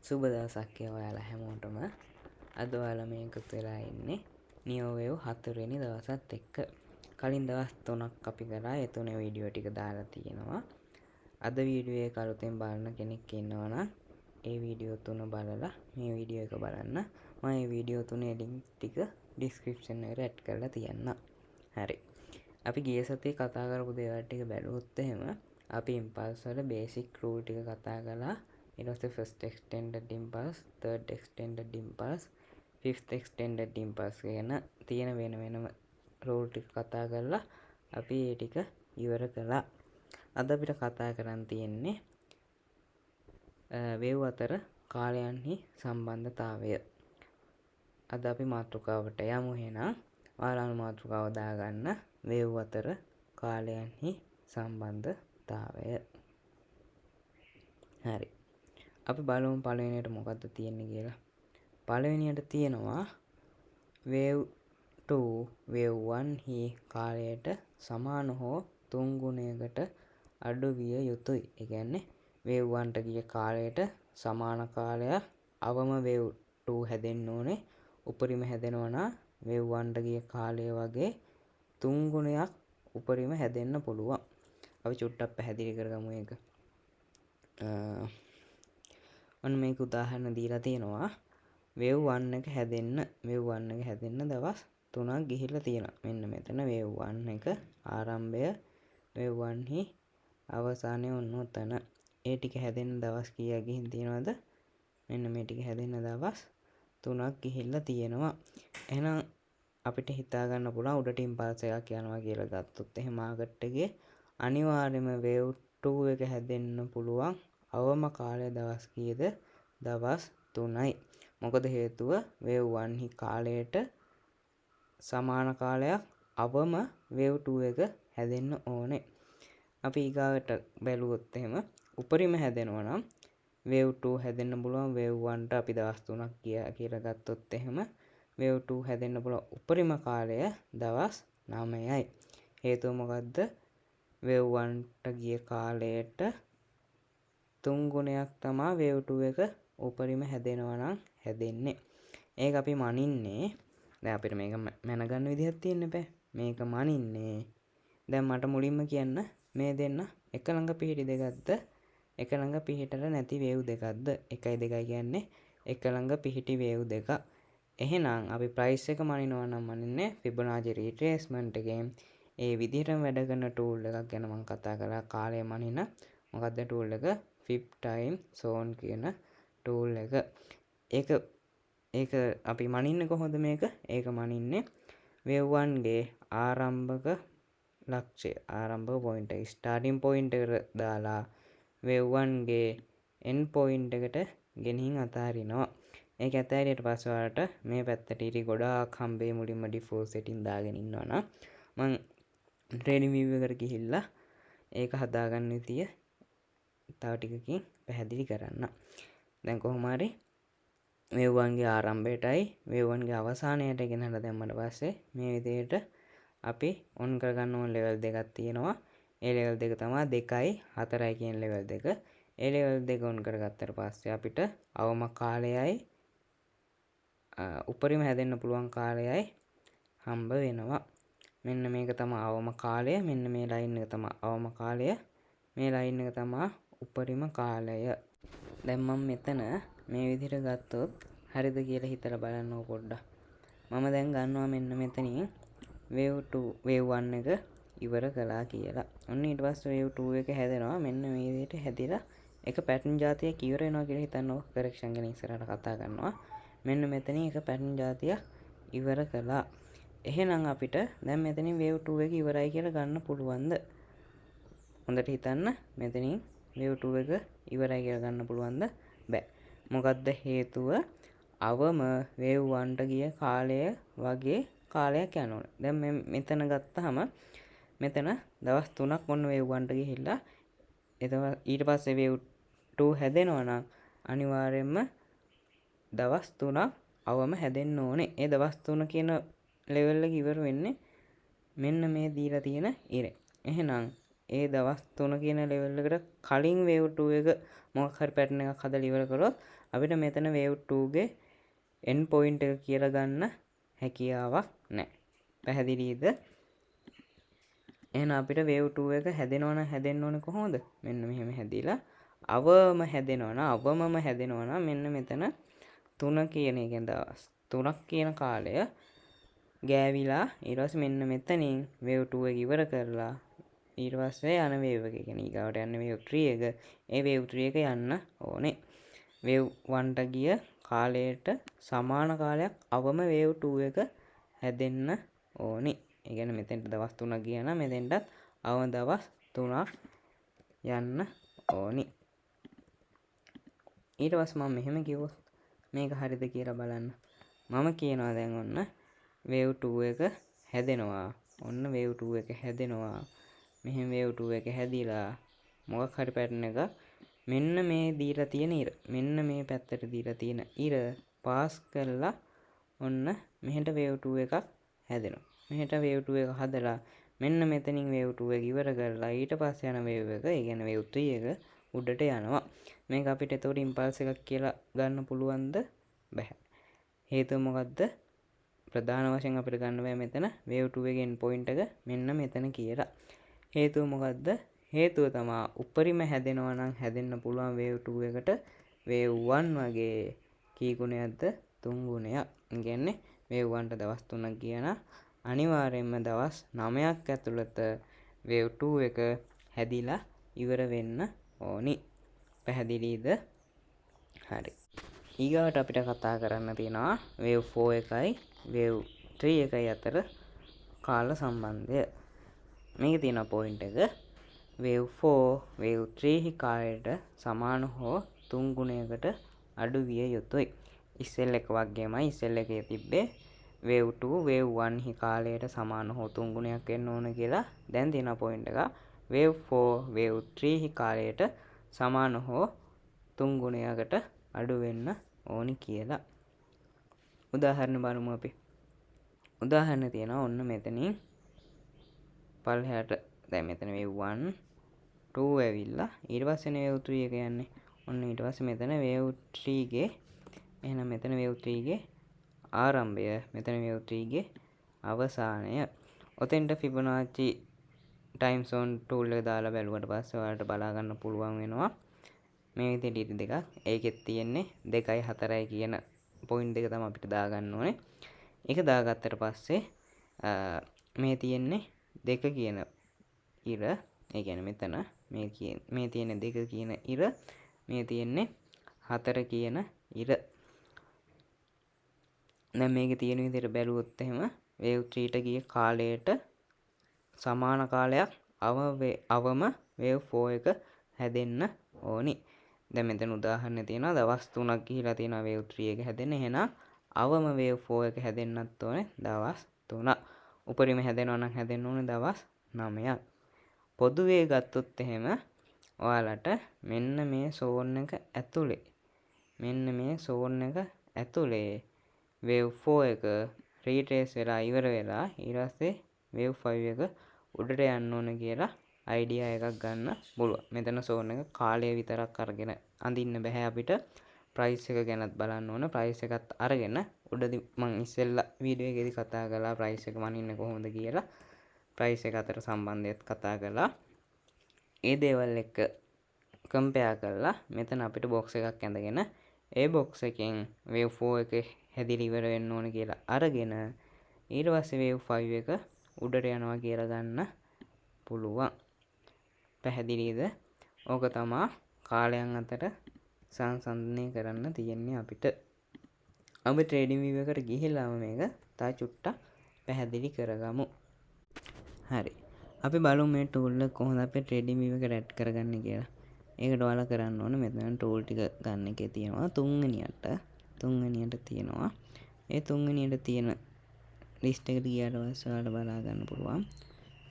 සුබ දවසක් ඔයාලා හැමෝටම. අද ඔයාලා මේ එකතු වෙලා ඉන්නේ නියෝවේව් 4 වෙනි දවසත් එක්ක. කලින් දවස් 3ක් අපි කරා ඒ තුනේ වීඩියෝ ටික දාලා තියෙනවා. අද වීඩියෝ එක අලුතෙන් බලන කෙනෙක් ඉන්නවා නම් ඒ වීඩියෝ තුන බලලා මේ වීඩියෝ එක බලන්න. මම මේ වීඩියෝ තුනේ ලින්ක් ටික ඩිස්ක්‍රිප්ෂන් එකට ඇඩ් කරලා තියන්න. හරි. අපි ගිය සතියේ කතා කරපු දේවල් ටික බැලුවොත් එහෙම අපි ඉම්පල්ස් වල බේසික් රූල් ටික කතා කළා. ඊට පස්සේ first extended impulse, third extended impulse, fifth extended impulse කියන තියෙන වෙන වෙනම රූල් ටික කතා කරලා අපි ඒ ටික ඉවර කළා. අද අපිට කතා කරන්න තියෙන්නේ වේව් අතර කාලයන්හි සම්බන්ධතාවය. අද අපි මාතෘකාවට යමු. එහෙනම් ඔයාලා මාතෘකාව දාගන්න වේව් අතර කාලයන්හි සම්බන්ධතාවය. හරි. අපි බලමු පළවෙනියට මොකද්ද තියෙන්නේ කියලා. පළවෙනියට තියෙනවා වේව් 2 වේව් 1 හි කාලයට සමාන හෝ 3 ගුණයකට අඩු විය යුතුයි. ඒ කියන්නේ වේව් 1ට ගිය කාලයට සමාන කාලයක් අවම වේව් 2 හැදෙන්න ඕනේ. උපරිම හැදෙනවා නම් වේව් 1ට ගිය කාලය වගේ 3 ගුණයක් උපරිම හැදෙන්න පුළුවන්. අපි චුට්ටක් පැහැදිලි කරගමු ඒක. ඔන්න මේක උදාහරණ දීලා තියෙනවා. වේව් 1 එක හැදෙන්න දවස් 3ක් ගිහිල්ලා තියෙනවා. මෙන්න මෙතන වේව් 1 එක ආරම්භය, වේව් 1 හි අවසානය ඔන්න උතන. ඒ ටික හැදෙන්න දවස් කීයක් ගිහින් තියෙනවද? මෙන්න මේ ටික හැදෙන්න දවස් 3ක් ගිහිල්ලා තියෙනවා. එහෙනම් අපිට හිතා ගන්න පුළුවන් උඩට ඉම්පල්ස් එකක් යනවා කියලා ගත්තොත් එහෙම මාකට් එකේ අනිවාර්යයෙන්ම වේව් 2 එක හැදෙන්න පුළුවන් අවම කාලය දවස් කීයද? දවස් 3යි. මොකද හේතුව වේව් 1 හි කාලයට සමාන කාලයක් අවම වේව් 2 එක හැදෙන්න ඕනේ. අපි ඊගාවට බැලුවොත් එහෙම උපරිම හැදෙනවා නම් වේව් 2 හැදෙන්න පුළුවන් වේව් 1ට අපි දවස් 3ක් කියලා ගත්තොත් එහෙම වේව් 2 හැදෙන්න පුළුවන් උපරිම කාලය දවස් 9යි. හේතුව මොකද්ද? වේව් 1ට ගිය කාලයට 3 ගුණයක් තමයි වේව් 2 එක උපරිම හැදෙනවා නම් හැදෙන්නේ. ඒක අපි මනින්නේ. දැන් අපිට මේක මැනගන්න විදිහක් තියෙන්න බෑ. මේක මනින්නේ. දැන් මට මුලින්ම කියන්න මේ දෙන්න එක ළඟ පිහිටි දෙකක්ද එක ළඟ පිහිටට නැති වේව් දෙකක්ද? 1යි 2යි කියන්නේ එක ළඟ පිහිටි වේව් දෙක. එහෙනම් අපි ප්‍රයිස් එක මනිනවා නම් මනින්නේ ෆිබොනාචි රිට්‍රේස්මන්ට් එකෙන්. ඒ විදිහටම වැඩ කරන ටූල් එකක් ගැන මම කතා කරා. කාලය මනින මොකද්ද ටූල් එක? ෆිබ් ටයිම් සෝන් කියන ටූල් එක. ඒක අපි මනින්නේ කොහොමද මේක? ඒක මනින්නේ වේව් 1 ගේ ආරම්භක ලක්ෂ්‍ය, ආරම්භක පොයින්ට් එක ස්ටාර්ටින් පොයින්ට් එකට දාලා වේව් 1 ගේ එන්ඩ් පොයින්ට් එකට ගෙනින් අතාරිනවා. ඒක ඇතෑරියට පස්සේ ඔයාලට මේ පැත්තට ඉරි ගොඩාක් හම්බෙයි. මුලින්ම ඩිෆෝල්ට් සෙටින් දාගෙන ඉන්නවනම් මම ට්‍රේඩින් විව් එකට ගිහිල්ලා ඒක හදාගන්න විදිය තව ටිකකින් පැහැදිලි කරන්න. දැන් කොහොම හරි වේව් 1 ගේ ආරම්භයටයි වේව් 1 ගේ අවසානයට ගෙනහලා දැම්මට පස්සේ මේ විදිහට අපි ඔන් කරගන්න ඕන ලෙවල් දෙකක් තියෙනවා. ඒ ලෙවල් දෙක තමයි 2යි 4යි කියන ලෙවල් දෙක. ඒ ලෙවල් දෙක ඔන් කරගත්තට පස්සේ අපිට අවම කාලයයි උපරිම හැදෙන්න පුළුවන් කාලයයි හම්බ වෙනවා. මෙන්න මේක තමයි අවම කාලය. මෙන්න මේ ලයින් එක තමයි අවම කාලය. මේ ලයින් එක තමයි උපරිම කාලය. දැන් මම මෙතන මේ විදිහට ගත්තොත් හරිද කියලා හිතලා බලන්න පොඩ්ඩක්. මම දැන් ගන්නවා මෙන්න මෙතනින් වේව් 1 එක ඉවර කළා කියලා. ඔන්න ඊට පස්සේ වේව් 2 එක හැදෙනවා. මෙන්න මේ විදිහට හැදිලා එක පැටර්න් જાතියක් ඉවර වෙනවා කියලා හිතන්නකො. කරෙක්ෂන් ගැන ඉස්සරහට කතා කරනවා. මෙන්න මෙතනින් එක පැටර්න් જાතියක් ඉවර කළා. එහෙනම් අපිට දැන් මෙතනින් වේව් 2 එක ඉවරයි කියලා ගන්න පුළුවන්ද? හොඳට හිතන්න. මෙතනින් වේව් 2 එක ඉවරයි කියලා ගන්න පුළුවන්ද? බෑ. මොකද්ද හේතුව? අවම වේව් 1ට ගිය කාලය වගේ කාලයක් යනවනේ. දැන් මෙතන ගත්තාම මෙතන දවස් 3ක් ඔන්න වේව් 1ට ගිහිල්ලා ඊට පස්සේ වේව් 2 හැදෙනවා නම් අනිවාර්යයෙන්ම දවස් 3ක් අවම හැදෙන්න ඕනේ. ඒ දවස් 3 කියන ලෙවල් එක ඉවර වෙන්නේ මෙන්න මේ දීලා තියෙන ඉරේ. එහෙනම් ඒ දවස් 3 කියන ලෙවල් එකට කලින් වේව් 2 එක මොකක් හරි පැටර්න් එකක් හදලා ඉවර කරොත් අපිට මෙතන wave 2 ගේ end point එක කියලා ගන්න හැකියාවක් නැහැ. පැහැදිලිද? එහෙනම් අපිට wave 2 එක හැදෙන්න ඕනේ කොහොමද? මෙන්න මෙහෙම හැදිලා අවම හැදෙනවා මෙන්න මෙතන 3 කියන එකෙන් දවස් 3ක් කියන කාලය ගෑවිලා ඊට පස්සේ මෙන්න මෙතනින් wave 2 එක ඉවර කරලා ඊට පස්සේ යන wave එක කියන්නේ ඊගාවට යන wave 3 එක ඒ wave 3 එක යන්න ඕනේ. wave 1ට ගිය කාලයට සමාන කාලයක් අවම wave 2 එක හැදෙන්න ඕනේ. ඒ කියන්නේ මෙතෙන්ට දවස් 3ක් ගියා නම් මෙතෙන්ටත් අවම දවස් 3ක් යන්න ඕනේ. ඊට පස්සේ මම මෙහෙම කිව්වොත් මේක හරිද කියලා බලන්න. මම කියනවා දැන් ඔන්න wave 2 එක හැදෙනවා. ඔන්න wave 2 එක හැදෙනවා. මෙහෙම wave 2 එක හැදිලා මොකක් හරි පැටර්න් එක මෙන්න මේ දීලා තියෙන ඉර මෙන්න මේ පැත්තට දීලා තියෙන ඉර පාස් කරලා ඔන්න මෙහෙට wave 2 එකක් හැදෙනවා. මෙහෙට wave 2 එක හදලා මෙන්න මෙතනින් wave 2 එක ඉවර කරලා ඊට පස්සේ යන wave එක ඒ කියන්නේ wave 3 එක උඩට යනවා. මේක අපිට එතකොට ඉම්පල්ස් එකක් කියලා ගන්න පුළුවන්ද? බැහැ. හේතුව මොකද්ද? ප්‍රධාන වශයෙන් අපිට ගන්න බෑ මෙතන wave 2 එකේ end point එක මෙන්න මෙතන කියලා. හේතුව මොකද්ද? හේතුව තමයි උඩරිම හැදෙනවා නම් හැදෙන්න පුළුවන් wave 2 එකට wave 1 වගේ කී ගුණයක්ද? 3 ගුණයක්. ඒ කියන්නේ wave 1ට දවස් 3ක් ගියා අනිවාර්යයෙන්ම දවස් 9ක් ඇතුළත wave 2 එක හැදිලා ඉවර වෙන්න ඕනි. පැහැදිලිද? හරි. ඊගාවට අපිට කතා කරන්න තියෙනවා wave 4 එකයි wave 3 එකයි අතර කාල සම්බන්ධය. මේකේ තියෙන පොයින්ට් එක wave 4 wave 3 කාලයට සමාන හෝ 3 ගුණයකට අඩු විය යුතුයි. ඉස්සෙල් එක වගේමයි ඉස්සෙල් එකේ තිබ්බේ wave 2 wave 1 හි කාලයට සමාන හෝ 3 ගුණයක් වෙන්න ඕන කියලා. දැන් තියෙන පොයින්ට් එක wave 4 wave 3 හි කාලයට සමාන හෝ 3 ගුණයකට අඩු වෙන්න ඕනි කියලා. උදාහරණ බලමු අපි. උදාහරණ තියෙනවා ඔන්න මෙතනින් පල්ලෙහාට දැන් මෙතන wave 1 2 ඇවිල්ලා ඊට පස්සේ wave 3 එක යන්නේ. ඔන්න ඊට පස්සේ මෙතන wave 3 ගේ එහෙනම් මෙතන wave 3 ගේ ආරම්භය මෙතන wave 3 ගේ අවසානය. ඔතෙන්ට Fibonacci time zone tool එක දාලා බැලුවට පස්සේ ඔයාලට බලා ගන්න පුළුවන් වෙනවා මේ විදිහට ඉරි දෙකක්. ඒකෙත් තියෙන්නේ 2යි 4යි කියන පොයින්ට් දෙක තමයි අපිට දාගන්න ඕනේ. ඒක දාගත්තට පස්සේ මේ තියෙන්නේ 2 කියන ඉර. ඒ කියන්නේ මෙතන මේ තියෙන 2 කියන ඉර මේ තියෙන්නේ 4 කියන ඉර. දැන් මේකේ තියෙන විදිහට බැලුවොත් එහෙම wave 3ට ගිය කාලයට සමාන කාලයක් අවම wave 4 එක හැදෙන්න ඕනි. දැන් මෙතන උදාහරණ තියෙනවා දවස් 3ක් ගිහිලා තියෙනවා wave 3 එක හැදෙන්න. එහෙනම් අවම wave 4 එක හැදෙන්නත් ඕනේ දවස් 3ක්. උඩරිම හැදෙනවා නම් හැදෙන්න ඕනේ දවස් 9ක්. පොදුවේ ගත්තොත් එහෙම ඔයාලට මෙන්න මේ zone එක ඇතුලේ wave 4 එක රීට්‍රේස් වෙලා ඉවර වෙලා ඊට පස්සේ wave 5 එක උඩට යන්න ඕන කියලා අයිඩියා එකක් ගන්න පුළුවන්. මෙතන zone එක කාලය විතරක් අරගෙන අඳින්න බෑ අපිට. ප්‍රයිස් එක ගැනත් බලන්න ඕන. ප්‍රයිස් එකත් අරගෙන උඩදී මම ඉස්සෙල්ලා වීඩියෝ එකේදී කතා කළා ප්‍රයිස් එක මනින්නේ කොහොමද කියලා. ප්‍රයිස් එක අතර සම්බන්ධයත් කතා කළා. ඒ දේවල් එක්ක කම්පෙයාර් කරලා මෙතන අපිට බොක්ස් එකක් ඇඳගෙන ඒ බොක්ස් එකෙන් wave 4 එක හැදිලා ඉවර වෙන්න ඕන කියලා අරගෙන ඊට පස්සේ wave 5 එක උඩට යනවා කියලා ගන්න පුළුවන්. පැහැදිලිද? ඕක තමයි කාලයන් අතර සංසන්දනය කරන්න තියෙන්නේ අපිට. අපි ට්‍රේඩින් view එකට ගිහිල්ලාම මේක තා චුට්ටක් පැහැදිලි කරගමු. හරි. අපි බලමු මේ tool එක කොහොමද අපි ට්‍රේඩින් view එකට ඇඩ් කරගන්නේ කියලා. ඒකට ඔයාලා කරන්න ඕනේ මෙතන tool ටික ගන්න එකේ තියෙනවා තුන්වෙනියට තියෙනවා. ඒ තුන්වෙනියට තියෙන list එකට ගියාට පස්සේ ඔයාලට බලා ගන්න පුළුවන්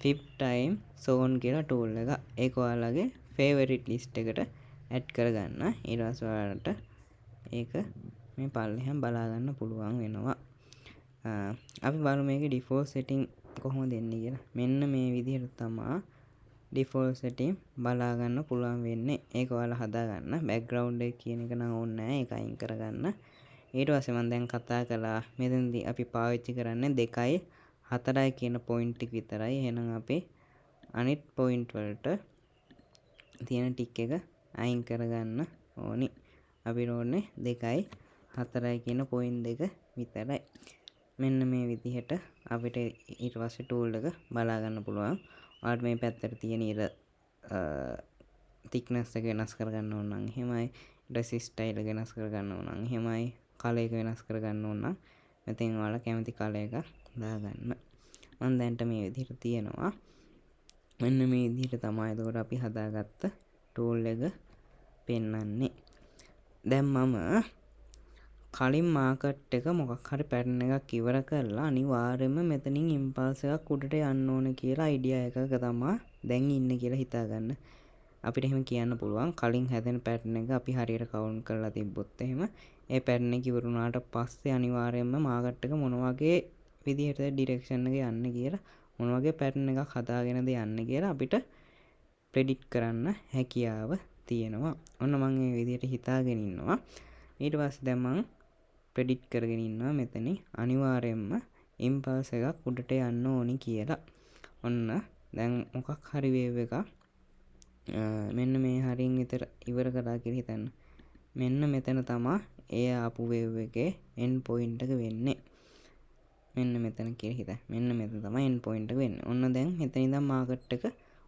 flip time zone කියලා tool එක. ඒක ඔයාලගේ favorite list එකට add කරගන්න. ඊට පස්සේ ඔයාලට ඒක මේ පල්ලෙහාම බලා ගන්න පුළුවන් වෙනවා. අපි බලමු මේකේ default setting කොහොමද එන්නේ කියලා. මෙන්න මේ විදිහට තමයි ඩිෆෝල්ට් සෙටින් බලා ගන්න පුළුවන් වෙන්නේ. ඒක ඔයාලා හදා ගන්න. බෑග්ග්‍රවුන්ඩ් එක කියන එක නම් ඕනේ නැහැ. ඒක අයින් කරගන්න. ඊට පස්සේ මම දැන් කතා කළා මෙතනදී අපි පාවිච්චි කරන්නේ 2යි 4යි කියන පොයින්ට් ටික විතරයි. එහෙනම් අපි අනිත් පොයින්ට් වලට තියෙන ටික් එක අයින් කරගන්න ඕනි. අපිට ඕනේ 2යි 4යි කියන පොයින්ට් දෙක විතරයි. මෙන්න මේ විදිහට අපිට ඊට පස්සේ ටූල් එක බලා ගන්න පුළුවන්. ඔයාලට මේ පැත්තට තියෙන ඉර thickness එක වෙනස් කරගන්න ඕන නම් එහෙමයි. ඊට ස්ටයිල් එක වෙනස් කරගන්න ඕන නම් එහෙමයි. කලර් එක වෙනස් කරගන්න ඕන නම් මෙතෙන් ඔයාලා කැමති කලර් එකක් දාගන්න. මම දැන්ට මේ විදිහට තියෙනවා. මෙන්න මේ විදිහට තමයි එතකොට අපි හදාගත්ත ටූල් එක පෙන්වන්නේ. දැන් මම කලින් මාකට් එක මොකක් හරි පැටර්න් එකක් ඉවර කරලා අනිවාර්යයෙන්ම මෙතනින් ඉම්පල්ස් එකක් උඩට යන්න ඕන කියලා අයිඩියා එකක තමයි දැන් ඉන්නේ කියලා හිතාගන්න. අපිට එහෙම කියන්න පුළුවන් කලින් හැදෙන පැටර්න් එක අපි හරියට කවුන්ට් කරලා තිබ්බොත් එහෙම ඒ පැටර්න් එක ඉවර වුණාට පස්සේ අනිවාර්යයෙන්ම මාකට් එක මොන වගේ විදිහට ඩිරෙක්ෂන් එක යන්නේ කියලා මොන වගේ පැටර්න් එකක් හදාගෙනද යන්නේ කියලා අපිට ප්‍රෙඩික්ට් කරන්න හැකියාව තියෙනවා. ඔන්න මම මේ විදිහට හිතාගෙන ඉන්නවා. ඊට පස්සේ දැන් මම ප්‍රෙඩික්ට් කරගෙන ඉන්නවා මෙතන අනිවාර්යයෙන්ම ඉම්පල්ස් එකක් උඩට යන්න ඕනි කියලා. ඔන්න දැන් මොකක් හරි වේව් එකක් මෙන්න මේ හරින් විතර ඉවර කරලා කියලා හිතන්න. මෙන්න මෙතන තමයි ඒ ආපු වේව් එකේ end point එක වෙන්නේ. මෙන්න මෙතන කියලා හිතන්න. මෙන්න මෙතන තමයි end point එක වෙන්නේ. ඔන්න දැන් මෙතන ඉඳන් මාකට් එක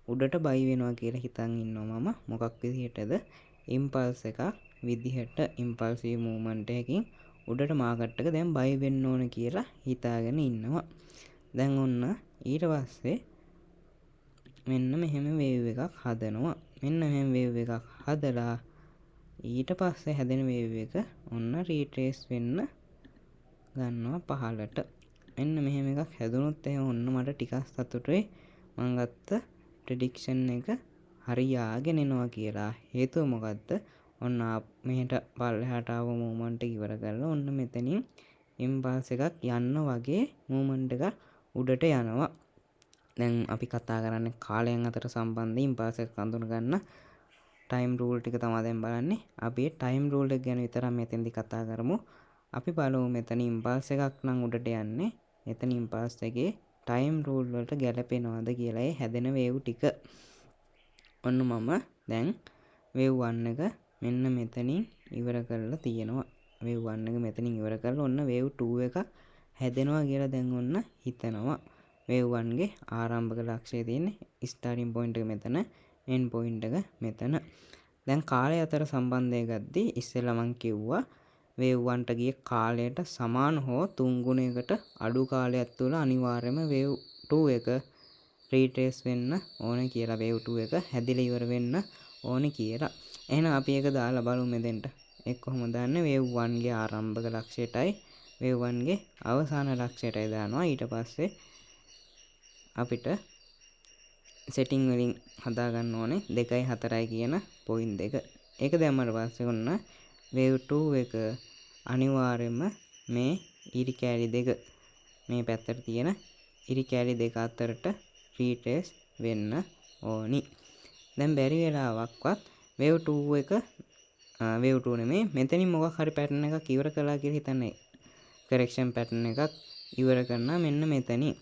උඩට බයි වෙනවා කියලා හිතන් ඉන්නවා මම. මොකක් විදිහටද? ඉම්පල්ස් එකක් විදිහට ඉම්පල්සිව් මූව්මන්ට් එකකින් උඩට මාකට් එක දැන් බයි වෙන්න ඕන කියලා හිතාගෙන ඉන්නවා. දැන් ඔන්න ඊට පස්සේ මෙන්න මෙහෙම වේව් එකක් හදනවා. මෙන්න මෙහෙම වේව් එකක් හදලා ඊට පස්සේ හැදෙන වේව් එක ඔන්න රීට්‍රේස් වෙන්න ගන්නවා පහළට. මෙන්න මෙහෙම එකක් හැදුනොත් එහෙනම් ඔන්න මට ටිකක් සතුටුයි. මම ගත්ත ප්‍රෙඩික්ෂන් එක හරියාගෙන එනවා කියලා. හේතුව මොකද්ද? ඔන්න මෙහෙට පල්ලෙහාට ආව මූවමන්ට් එක ඉවර කරලා ඔන්න මෙතනින් ඉම්පල්ස් එකක් යන්න වගේ මූවමන්ට් එකක් උඩට යනවා. දැන් අපි කතා කරන්නේ කාලයන් අතර සම්බන්ධ ඉම්පල්ස් එකක් අඳුන ගන්න ටයිම් රූල් ටික තමයි දැන් බලන්නේ. අපි ටයිම් රූල් එක ගැන විතරක් මෙතෙන්දි කතා කරමු. අපි බලමු මෙතන ඉම්පල්ස් එකක් නම් උඩට යන්නේ. එතන ඉම්පල්ස් එකේ ටයිම් රූල් වලට ගැලපෙනවද කියලා ඒ හැදෙන වේව් ටික. ඔන්න මම දැන් වේව් 1 එක මෙන්න මෙතනින් ඉවර කරලා තියෙනවා. වේව් 1 එක මෙතනින් ඉවර කරලා ඔන්න වේව් 2 එක හැදෙනවා කියලා දැන් ඔන්න හිතනවා. වේව් 1 ගේ ආරම්භක ලක්ෂ්‍යය තියෙන්නේ ස්ටාර්ටින් පොයින්ට් එක මෙතන, එන්ඩ් පොයින්ට් එක මෙතන. දැන් කාලය අතර සම්බන්ධය ගද්දී ඉස්සෙල්ලා මම කිව්වා වේව් 1ට ගිය කාලයට සමාන හෝ 3 ගුණයකට අඩු කාලයක් තුළ අනිවාර්යයෙන්ම වේව් 2 එක රීට්‍රේස් වෙන්න ඕනේ කියලා. වේව් 2 එක හැදිලා ඉවර වෙන්න ඕනේ කියලා. එහෙනම් අපි ඒක දාලා බලමු මෙතෙන්ට. ඒක කොහොමද දාන්නේ? වේව් 1 ගේ ආරම්භක ලක්ෂ්‍යයටයි වේව් 1 ගේ අවසාන ලක්ෂ්‍යයටයි දානවා. ඊට පස්සේ අපිට සෙටින් වලින් හදා ගන්න ඕනේ 2යි 4යි කියන පොයින්ට් දෙක. ඒක දැම්මට පස්සේ ඔන්න වේව් 2 එක අනිවාර්යයෙන්ම මේ ඉරි කෑලි දෙක මේ පැත්තට තියෙන ඉරි කෑලි දෙක අතරට රීට්‍රේස් වෙන්න ඕනි. දැන් බැරි වෙලාවක්වත් වේව් 2 එක වේව් 2 නෙමේ මෙතනින් මොකක් හරි පැටර්න් එකක් ඉවර කළා කියලා හිතන්නේ. කරෙක්ෂන් පැටර්න් එකක් ඉවර කරනවා මෙන්න මෙතනින්.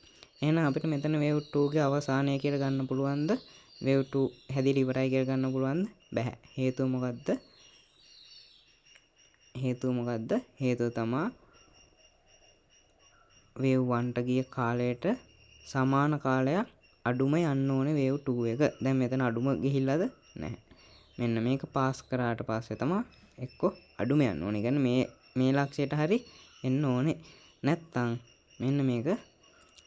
එහෙනම් අපිට මෙතන වේව් 2 ගේ අවසානය කියලා ගන්න පුළුවන්ද? වේව් 2 හැදිලා ඉවරයි කියලා ගන්න පුළුවන්ද? බැහැ. හේතුව මොකද්ද? හේතුව තමයි වේව් 1ට ගිය කාලයට සමාන කාලයක් අඩුම යන්න ඕනේ වේව් 2 එක. දැන් මෙතන අඩුම ගිහිල්ලාද? නැහැ. මෙන්න මේක පාස් කරාට පස්සේ තමයි එක්ක අඩුම යන්න ඕනේ. කියන්නේ මේ ලක්ෂයට හරි එන්න ඕනේ. නැත්තම් මෙන්න මේක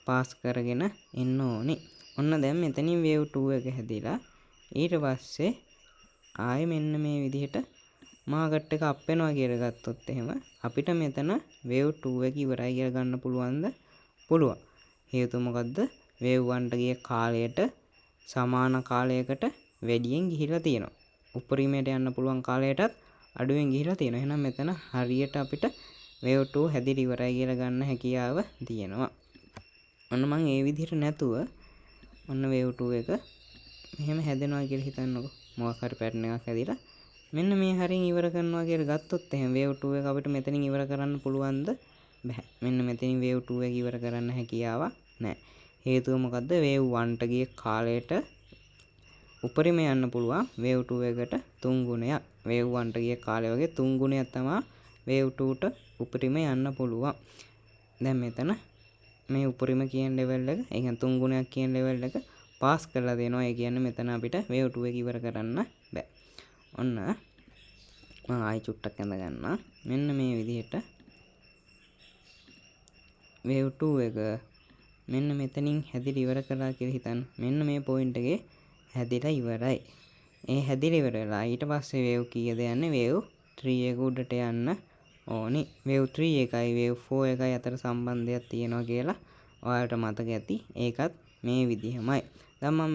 පාස් කරගෙන එන්න ඕනේ. ඔන්න දැන් මෙතනින් වේව් 2 එක හැදිලා ඊට පස්සේ ආයෙ මෙන්න මේ විදිහට මාකට් එක අප් වෙනවා කියලා ගත්තොත් එහෙම අපිට මෙතන වේව් 2 එක ඉවරයි කියලා ගන්න පුළුවන්ද? පුළුවන්. හේතුව මොකද්ද? වේව් 1ට ගිය කාලයට සමාන කාලයකට වැඩියෙන් ගිහිලා තියෙනවා. උපරිමයට යන්න පුළුවන් කාලයටත් අඩුවෙන් ගිහිලා තියෙනවා. එහෙනම් මෙතන හරියට අපිට වේව් 2 හැදිලා ඉවරයි කියලා ගන්න හැකියාව තියෙනවා. ඔන්න මම ඒ විදිහට නැතුව ඔන්න වේව් 2 එක මෙහෙම හැදෙනවා කියලා හිතන්නකෝ. මොකක් හරි පැටර්න් එකක් හැදිලා මෙන්න මේ හරියෙන් ඉවර කරනවා කියලා ගත්තොත් එහෙනම් wave 2 එක අපිට මෙතනින් ඉවර කරන්න පුළුවන්ද? බැහැ. මෙන්න මෙතනින් wave 2 එක ඉවර කරන්න හැකියාවක් නැහැ. හේතුව මොකද්ද? wave 1ට ගිය කාලයට උපරිම යන්න පුළුවන් wave 2 එකට 3 ගුණයක්. wave 1ට ගිය කාලය වගේ 3 ගුණයක් තමයි wave 2ට උපරිම යන්න පුළුවන්. දැන් මෙතන මේ උපරිම කියන ලෙවල් එක, ඒ කියන්නේ 3 ගුණයක් කියන ලෙවල් එක පාස් කරලා දෙනවා. ඒ කියන්නේ මෙතන අපිට wave 2 එක ඉවර කරන්න බෑ. ඔන්න මම ආයි චුට්ටක් ඇඳ ගන්නවා. මෙන්න මේ විදිහට wave 2 එක මෙන්න මෙතනින් හැදිලා ඉවර කරලා කියලා හිතන්න. මෙන්න මේ පොයින්ට් එකේ හැදිලා ඉවරයි. ඒ හැදිලා ඉවර වෙලා ඊට පස්සේ wave කීයද යන්නේ? wave 3 එක උඩට යන්න ඕනි. wave 3 එකයි wave 4 එකයි අතර සම්බන්ධයක් තියෙනවා කියලා ඔයාලට මතක ඇති. ඒකත් මේ විදිහමයි. දැන් මම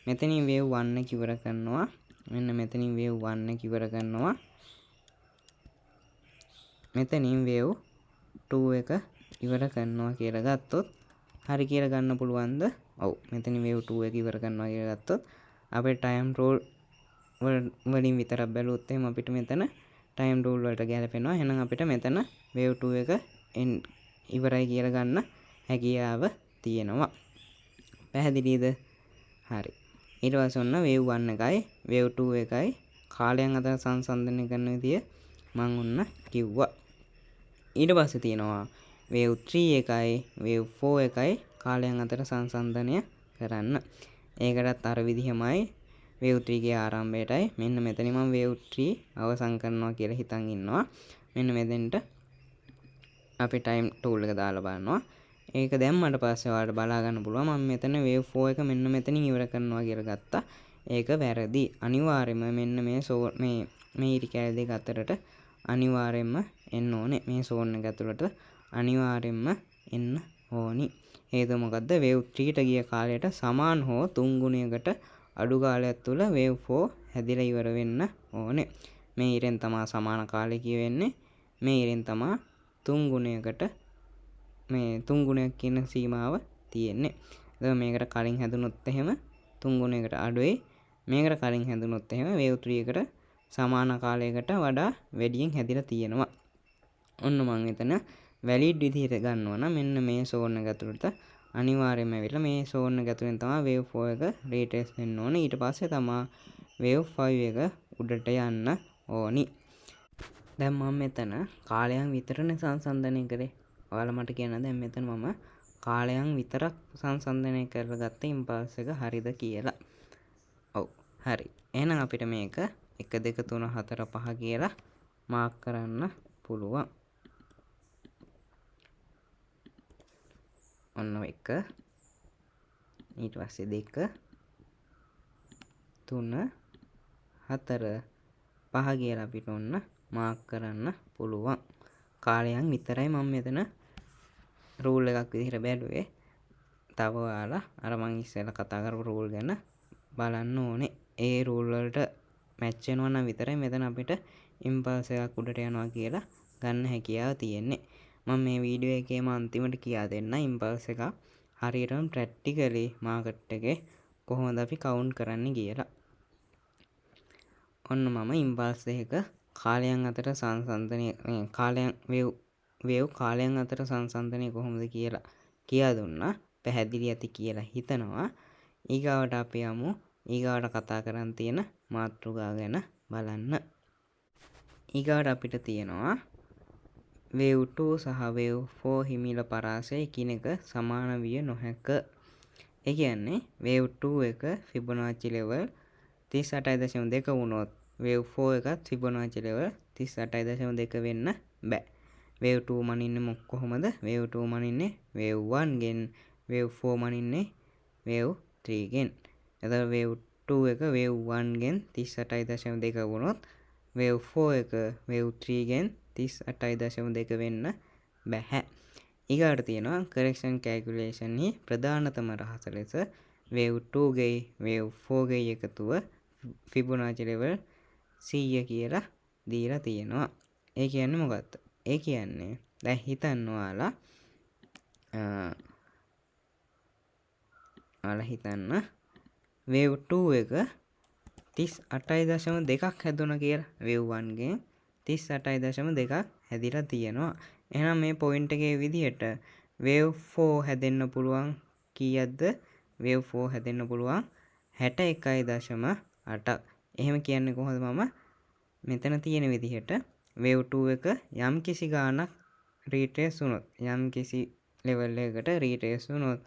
මෙතනින් wave 1 එක ඉවර කරනවා. මෙන්න මෙතනින් wave 1 එක ඉවර කරනවා. මෙතනින් wave 2 එක ඉවර කරනවා කියලා ගත්තොත් හරි කියලා ගන්න පුළුවන්ද? ඔව්. මෙතනින් wave 2 එක ඉවර කරනවා කියලා ගත්තොත් අපේ time rule වලින් විතරක් බැලුවොත් එහෙනම් අපිට මෙතන time rule වලට ගැලපෙනවා. එහෙනම් අපිට මෙතන wave 2 එක ඉවරයි කියලා ගන්න හැකියාව තියෙනවා. පැහැදිලිද? හරි. ඊට පස්සේ ඔන්න wave 1 එකයි wave 2 එකයි කාලයන් අතර සංසන්දනය කරන විදිය මම ඔන්න කිව්වා. ඊට පස්සේ තියෙනවා wave 3 එකයි wave 4 එකයි කාලයන් අතර සංසන්දනය කරන්න. ඒකටත් අර විදිහමයි wave 3 ගේ ආරම්භයටයි මෙන්න මෙතනින් මම wave 3 අවසන් කරනවා කියලා හිතන් ඉන්නවා. මෙන්න මෙතෙන්ට අපි time tool එක දාලා බලනවා. ඒක දැම්මට පස්සේ ඔයාලට බලා ගන්න පුළුවන් මම මෙතන wave 4 එක මෙන්න මෙතනින් ඉවර කරනවා කියලා ගත්තා. ඒක වැරදි. අනිවාර්යයෙන්ම මෙන්න මේ ඉරි කැලේ දෙක අතරට අනිවාර්යයෙන්ම එන්න ඕනේ. මේ zone එක ඇතුළට අනිවාර්යයෙන්ම එන්න ඕනි. හේතුව මොකද්ද? wave 3ට ගිය කාලයට සමාන හෝ 3 ගුණයකට අඩු කාලයක් තුල wave 4 හැදිලා ඉවර වෙන්න ඕනේ. මේ ඉරෙන් තමයි සමාන කාලය කියවෙන්නේ. මේ ඉරෙන් තමයි 3 ගුණයකට මේ 3 ගුණයක් කියන සීමාව තියෙන්නේ. ඒක මේකට කලින් හැදුනොත් එහෙම 3 ගුණයකට අඩුයි. මේකට කලින් හැදුනොත් එහෙම wave 3 එකට සමාන කාලයකට වඩා වැඩියෙන් හැදිලා තියෙනවා. ඔන්න මම එතන වැලිඩ් විදිහට ගන්නවා නම් මෙන්න මේ zone එක ඇතුළට අනිවාර්යයෙන්ම ඇවිල්ලා මේ zone එක ඇතුලෙන් තමයි wave 4 එක රීට්‍රේස් වෙන්න ඕනේ. ඊට පස්සේ තමයි wave 5 එක උඩට යන්න ඕනි. දැන් මම මෙතන කාලයන් විතරනේ සංසන්දනය කරේ. ඔයාලා මට කියන්න දැන් මෙතන මම කාලයන් විතරක් සංසන්දනය කරලා ගත්ත ඉම්පල්ස් එක හරිද කියලා. ඔව් හරි. එහෙනම් අපිට මේක 1 2 3 4 5 කියලා මාක් කරන්න පුළුවන්. ඔන්න 1 ඊට පස්සේ 2 3 4 5 කියලා අපිට ඔන්න මාක් කරන්න පුළුවන්. කාලයන් විතරයි මම මෙතන රූල් එකක් විදිහට බැලුවේ. තව ඔයාලා අර මං ඉස්සෙල්ලා කතා කරපු රූල් ගැන බලන්න ඕනේ. ඒ රූල් වලට මැච් වෙනවා නම් විතරයි මෙතන අපිට ඉම්පල්ස් එකක් උඩට යනවා කියලා ගන්න හැකියාව තියෙන්නේ. මම මේ වීඩියෝ එකේම අන්තිමට කියා දෙන්න ඉම්පල්ස් එක හරියටම ප්‍රැක්ටිකලි මාකට් එකේ කොහොමද අපි කවුන්ට් කරන්නේ කියලා. ඔන්න මම ඉම්පල්ස් දෙක කාලයන් අතර සංසන්දනය කාලයන් වේව් කාලයන් අතර සංසන්දනය කොහොමද කියලා කියා දුන්නා. පැහැදිලි ඇති කියලා හිතනවා. ඊගාවට අපි යමු ඊගාවට කතා කරන් තියෙන මාතෘකාව ගැන බලන්න. ඊගාවට අපිට තියෙනවා wave 2 සහ wave 4 හිමිල පරාසය එකිනෙක සමාන විය නොහැක. ඒ කියන්නේ wave 2 එක ෆිබොනාචි level 38.2 වුණොත් wave 4 එකත් ෆිබොනාචි level 38.2 වෙන්න බෑ. wave 2 මනින්නේ කොහොමද? wave 2 මනින්නේ wave 1 ගෙන්, wave 4 මනින්නේ wave 3 ගෙන්. එතකොට wave 2 එක wave 1 ගෙන් 38.2 වුණොත් wave 4 එක wave 3 ගෙන් 38.2 වෙන්න බැහැ. ඊගාට තියෙනවා correction calculation හි ප්‍රධානතම රහස ලෙස wave 2 ගේ wave 4 ගේ එකතුව Fibonacci level 100 කියලා දීලා තියෙනවා. ඒ කියන්නේ මොකක්ද? ඒ කියන්නේ දැන් හිතන්න ඔයාලා හිතන්න වේව් 2 එක 38.2ක් හැදුණා කියලා. වේව් 1 ගෙන් 38.2ක් හැදිලා තියෙනවා. එහෙනම් මේ පොයින්ට් එකේ විදිහට වේව් 4 හැදෙන්න පුළුවන් කීයක්ද? වේව් 4 හැදෙන්න පුළුවන් 61.8ක්. එහෙම කියන්නේ කොහොමද? මම මෙතන තියෙන විදිහට වේව් 2 එක යම් කිසි ගානක් රීට්‍රේස් වුණොත්, යම් කිසි ලෙවල් එකකට රීට්‍රේස් වුණොත්,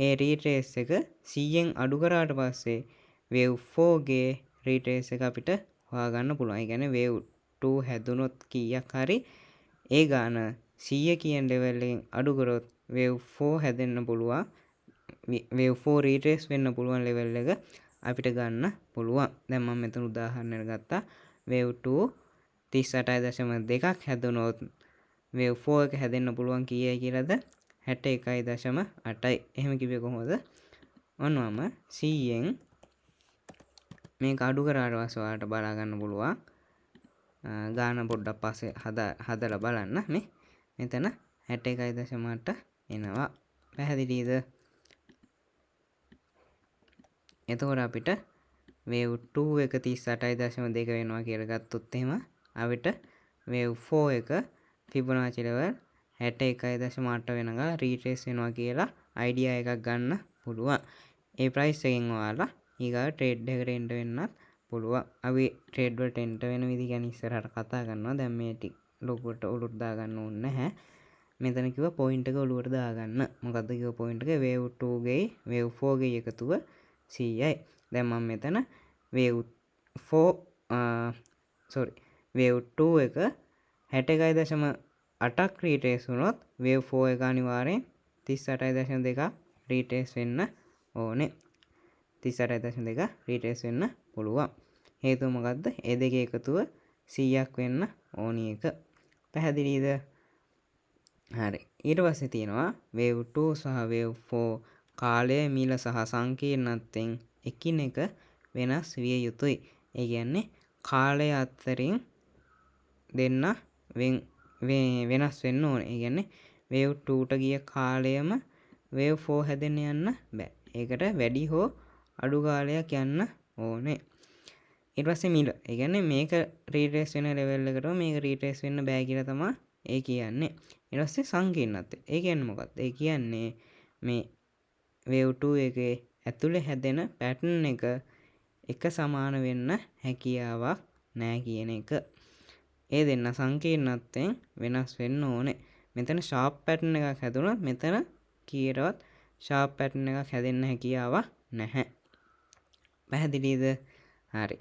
ඒ රීට්‍රේස් එක 100න් අඩු කරාට පස්සේ වේව් 4 ගේ රීට්‍රේස් එක අපිට හොයාගන්න පුළුවන්. ඒ කියන්නේ වේව් 2 හැදුනොත් කීයක් හරි ඒ ගාන 100 කියන ලෙවල් එකෙන් අඩු කරොත් වේව් 4 හැදෙන්න පුළුවන්. වේව් 4 රීට්‍රේස් වෙන්න පුළුවන් ලෙවල් එක අපිට ගන්න පුළුවන්. දැන් මම මෙතන උදාහරණයක් ගත්තා. වේව් 2 38.2ක් හැදුනොත් වේව් 4 එක හැදෙන්න පුළුවන් කීයයි කියලාද? 61.8යි. එහෙම කිව්වේ කොහොමද? ඔන්න මම 100න් මේක අඩු කරාට පස්සේ ඔයාලට බලා ගන්න පුළුවන්. ගාන පොඩ්ඩක් පස්සේ හදලා බලන්න. මේ මෙතන 61.8 එනවා. පැහැදිලිද? එතකොට අපිට වේව් 2 එක 38.2 වෙනවා කියලා ගත්තොත් එහෙම අපිට වේව් 4 එක ෆිබොනාචි ලෙවල් 61.8 වෙනකන් රීට්‍රේස් වෙනවා කියලා අයිඩියා එකක් ගන්න පුළුවන්. ඒ ප්‍රයිස් එකෙන් ඔයාලා ඊගා ට්‍රේඩ් එකට එන්න වෙන්නත් පුළුවන්. අපි ට්‍රේඩ් වලට එන්න වෙන විදි ගැන ඉස්සරහට කතා කරනවා. දැන් මේ ටික ලොකුවට ඔලුවට දාගන්න ඕනේ නැහැ. මෙතන කිව්ව පොයින්ට් එක ඔලුවට දාගන්න. මොකද්ද කිව්ව පොයින්ට් එක? වේව් 2 ගේ වේව් 4 ගේ එකතුව 100යි. දැන් මම මෙතන වේව් 2 එක 61.8ක් රීට්‍රේස් වුණොත් වේව් 4 එක අනිවාර්යෙන් 38.2ක් රීට්‍රේස් වෙන්න ඕනේ. 38.2 රීට්‍රේස් වෙන්න පුළුවන්. හේතුව මොකද්ද? ඒ දෙකේ එකතුව 100ක් වෙන්න ඕනි එක. පැහැදිලිද? හරි. ඊට පස්සේ තියෙනවා වේව් 2 සහ වේව් 4 කාලය, මිල සහ සංකීර්ණත්වයෙන් එකිනෙක වෙනස් විය යුතුයි. ඒ කියන්නේ කාලය අතරින් දෙන්න වෙනස් වෙන්න ඕනේ. ඒ කියන්නේ වේව් 2ට ගිය කාලයම වේව් 4 හැදෙන්න යන්න බෑ. ඒකට වැඩි හෝ අඩු කාලයක් යන්න ඕනේ. ඊට පස්සේ මිල. ඒ කියන්නේ මේක රීට්‍රේස් වෙන ලෙවල් එකට මේක රීට්‍රේස් වෙන්න බෑ කියලා තමයි ඒ කියන්නේ. ඊට පස්සේ සංකීර්ණත්වය. ඒ කියන්නේ මොකක්ද? ඒ කියන්නේ මේ වේව් 2 එකේ ඇතුලේ හැදෙන පැටර්න් එක සමාන වෙන්න හැකියාවක් නැහැ කියන එක. ඒ දෙන්න සංකීර්ණත්වයෙන් වෙනස් වෙන්න ඕනේ. මෙතන ෂාප් පැටර්න් එකක් හැදුනොත් මෙතන කීයටවත් ෂාප් පැටර්න් එකක් හැදෙන්න හැකියාවක් නැහැ. පැහැදිලිද? හරි.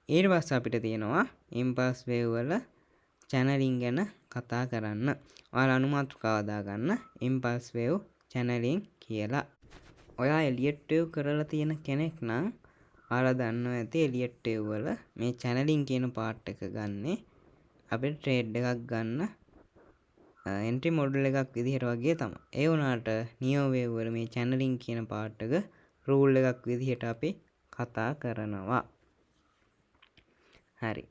ඊට පස්සේ අපිට තියෙනවා ඉම්පල්ස් වේව් වල චැනලින් ගැන කතා කරන්න. ඔයාලා අනුමාත්‍රකාව දාගන්න ඉම්පල්ස් වේව් චැනලින් කියලා. ඔයා එලියට් වේව් කරලා තියෙන කෙනෙක් නම් ඔයාලා දන්නවා ඇති එලියට් වේව් වල මේ චැනලින් කියන පාර්ට් එක ගන්නෙ අපිට ට්‍රේඩ් එකක් ගන්න එන්ට්‍රි මොඩල් එකක් විදිහට වගේ තමයි. ඒ වුණාට නියෝ වේව් වල මේ චැනලින් කියන පාර්ට් එක රූල් එකක් විදිහට අපි කතා කරනවා. හරි.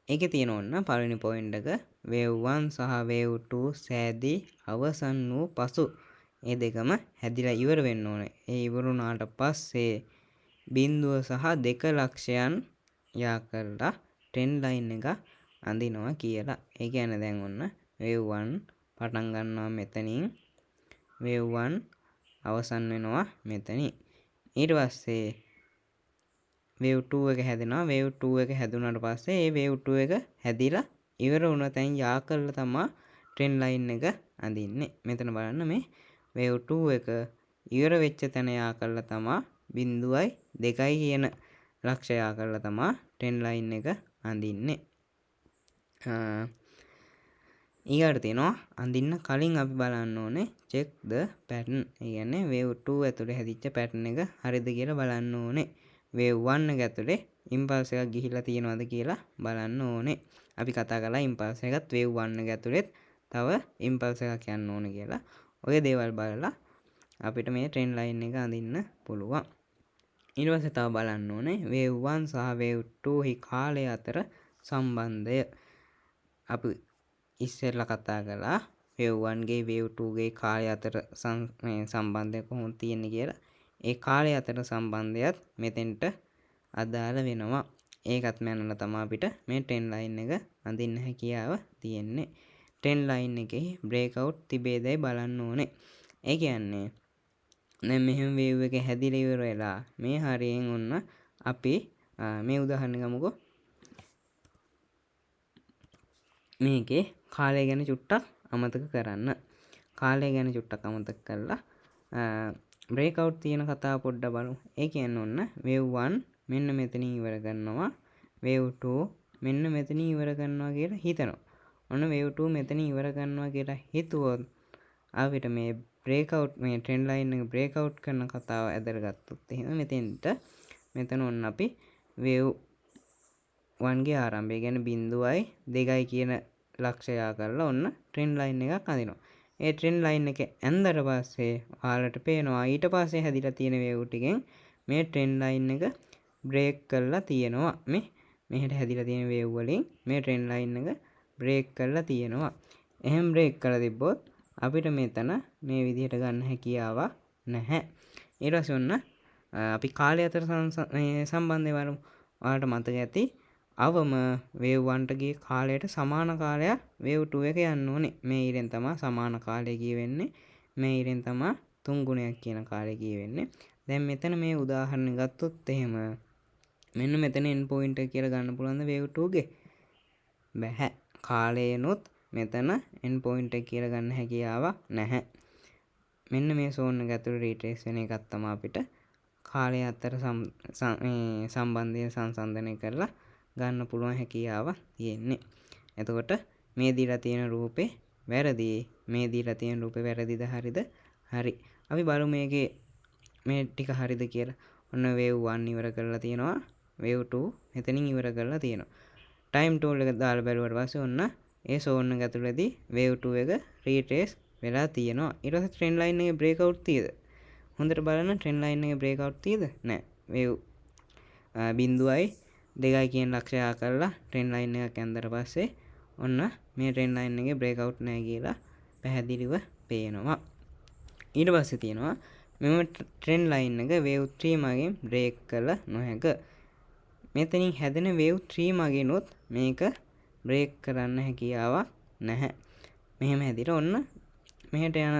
ඒකේ තියෙන ඕන්න පළවෙනි පොයින්ට් එක වේව් 1 සහ වේව් 2 සෑදී අවසන් වූ පසු ඒ දෙකම හැදිලා ඉවර වෙන්න ඕනේ. ඒ ඉවර වුණාට පස්සේ බිඳුව සහ 2 ලක්ෂයන් යා කරලා ට්‍රෙන්ඩ් ලයින් එක අඳිනවා කියලා. ඒ කියන්නේ දැන් ඔන්න වේව් 1 පටන් ගන්නවා මෙතනින්. වේව් 1 අවසන් වෙනවා මෙතනින්. ඊට පස්සේ වේව් 2 එක හැදෙනවා. වේව් 2 එක හැදුනට පස්සේ ඒ වේව් 2 එක හැදිලා ඉවර වුණ තැන් යා කරලා තමයි ට්‍රෙන්ඩ් ලයින් එක අඳින්නේ. මෙතන බලන්න මේ වේව් 2 එක ඉවර වෙච්ච තැන යා කරලා තමයි 0.2 කියන ලක්ෂය යා කරලා තමයි ට්‍රෙන්ඩ් ලයින් එක අඳින්නේ. ඊගාට තියෙනවා අඳින්න කලින් අපි බලන්න ඕනේ check the pattern. ඒ කියන්නේ වේව් 2 ඇතුලේ හැදිච්ච pattern එක හරිද කියලා බලන්න ඕනේ. වේව් 1 එක ඇතුලේ ඉම්පල්ස් එකක් ගිහිල්ලා තියෙනවද කියලා බලන්න ඕනේ. අපි කතා කරලා ඉම්පල්ස් එකත් වේව් 1 එක ඇතුලේත් තව ඉම්පල්ස් එකක් යන්න ඕනේ කියලා. ඔය දේවල් බලලා අපිට මේ ට්‍රෙන්ඩ් ලයින් එක අඳින්න පුළුවන්. ඊට පස්සේ තව බලන්න ඕනේ වේව් 1 සහ වේව් 2 හි කාලය අතර සම්බන්ධය. අපි ඉස්සෙල්ලා කතා කළා වේව් 1 ගේ වේව් 2 ගේ කාලය අතර සම්බන්ධය කොහොමද තියෙන්නේ කියලා. ඒ කාලය අතර සම්බන්ධයත් මෙතෙන්ට අදාළ වෙනවා. ඒකත් මැනලා තමයි අපිට මේ ට්‍රෙන්ඩ් ලයින් එක අඳින්න හැකියාව තියෙන්නේ. ට්‍රෙන්ඩ් ලයින් එකේ බ්‍රේක්අවුට් තිබේදයි බලන්න ඕනේ. ඒ කියන්නේ දැන් මෙහෙම වේව් එක හැදිලා ඉවර වෙලා මේ හරියෙන් ඔන්න අපි මේ උදාහරණ ගමුකෝ. මේකේ කාලය ගැන චුට්ටක් අමතක කරන්න. කාලය ගැන චුට්ටක් අමතක කරලා බ්‍රේක්අවුට් තියෙන කතාව පොඩ්ඩක් බලමු. ඒ කියන්නේ ඔන්න වේව් 1 මෙන්න මෙතනින් ඉවර කරනවා. වේව් 2 මෙන්න මෙතනින් ඉවර කරනවා කියලා හිතනවා. ඔන්න වේව් 2 මෙතනින් ඉවර කරනවා කියලා හිතුවොත් අපිට මේ බ්‍රේක්අවුට් මේ ට්‍රෙන්ඩ් ලයින් එක බ්‍රේක්අවුට් කරන කතාව ඇදලා ගත්තොත් එහෙනම් මෙතන ඔන්න අපි වේව් 1 ගේ ආරම්භය කියන්නේ 0.2 කියන ලක්ෂය කරලා ඔන්න ට්‍රෙන්ඩ් ලයින් එකක් අඳිනවා. ඒ ට්‍රෙන්ඩ් ලයින් එක ඇඳලා පස්සේ ඔයාලට පේනවා ඊට පස්සේ හැදිලා තියෙන වේව් ටිකෙන් මේ ට්‍රෙන්ඩ් ලයින් එක බ්‍රේක් කරලා තියෙනවා. මෙහෙට හැදිලා තියෙන වේව් වලින් මේ ට්‍රෙන්ඩ් ලයින් එක බ්‍රේක් කරලා තියෙනවා. එහෙම බ්‍රේක් කරලා තිබ්බොත් අපිට මෙතන මේ විදිහට ගන්න හැකියාවක් නැහැ. ඊට පස්සේ ඔන්න අපි කාලය අතර සම්බන්ධය බලමු. ඔයාලට මතක ඇති අවම වේව් 1ට ගිය කාලයට සමාන කාලයක් වේව් 2 එක යන්න ඕනේ. මේ ඉරෙන් තමයි සමාන කාලය කියවෙන්නේ. මේ ඉරෙන් තමයි 3 ගුණයක් කියන කාලය කියවෙන්නේ. දැන් මෙතන මේ උදාහරණ ගත්තොත් එහෙම මෙන්න මෙතන එන්ඩ් පොයින්ට් එක කියලා ගන්න පුළුවන්ද වේව් 2 ගේ? බැහැ. කාලයනොත් මෙතන එන්ඩ් පොයින්ට් එක කියලා ගන්න හැකියාවක් නැහැ. මෙන්න මේ සෝන් එක ඇතුළේ රීට්‍රේස් වෙන එකක් තමයි අපිට කාලය අතර සම්බන්ධය සංසන්දනය කරලා ගන්න පුළුවන් හැකියාවක් තියෙන්නේ. එතකොට මේ දීලා තියෙන රූපේ වැරදි. මේ දීලා තියෙන රූපේ වැරදිද හරිද? හරි. අපි බලමු මේකේ මේ ටික හරිද කියලා. ඔන්න වේව් 1 ඉවර කරලා තියෙනවා. වේව් 2 මෙතනින් ඉවර කරලා තියෙනවා. ටයිම් ටූල් එක දාලා බැලුවට පස්සේ ඔන්න ඒ සෝන් එක ඇතුළේදී වේව් 2 එක රීට්‍රේස් වෙලා තියෙනවා. ඊට පස්සේ ට්‍රෙන්ඩ් ලයින් එකේ බ්‍රේක්අවුට් තියද? හොඳට බලන්න ට්‍රෙන්ඩ් ලයින් එකේ බ්‍රේක්අවුට් තියද? නැහැ. වේව් 0.2 කියන ලක්ෂය කරලා ට්‍රෙන්ඩ් ලයින් එකක් ඇඳලා පස්සේ ඔන්න මේ ට්‍රෙන්ඩ් ලයින් එකේ බ්‍රේක්අවුට් නැහැ කියලා පැහැදිලිව පේනවා. ඊට පස්සේ තියෙනවා මෙම ට්‍රෙන්ඩ් ලයින් එක වේව් 3 මගින් බ්‍රේක් කළ නොහැක. මෙතනින් හැදෙන වේව් 3 මගිනුත් මේක බ්‍රේක් කරන්න හැකියාවක් නැහැ. මෙහෙම හැදිලා ඔන්න මෙහෙට යන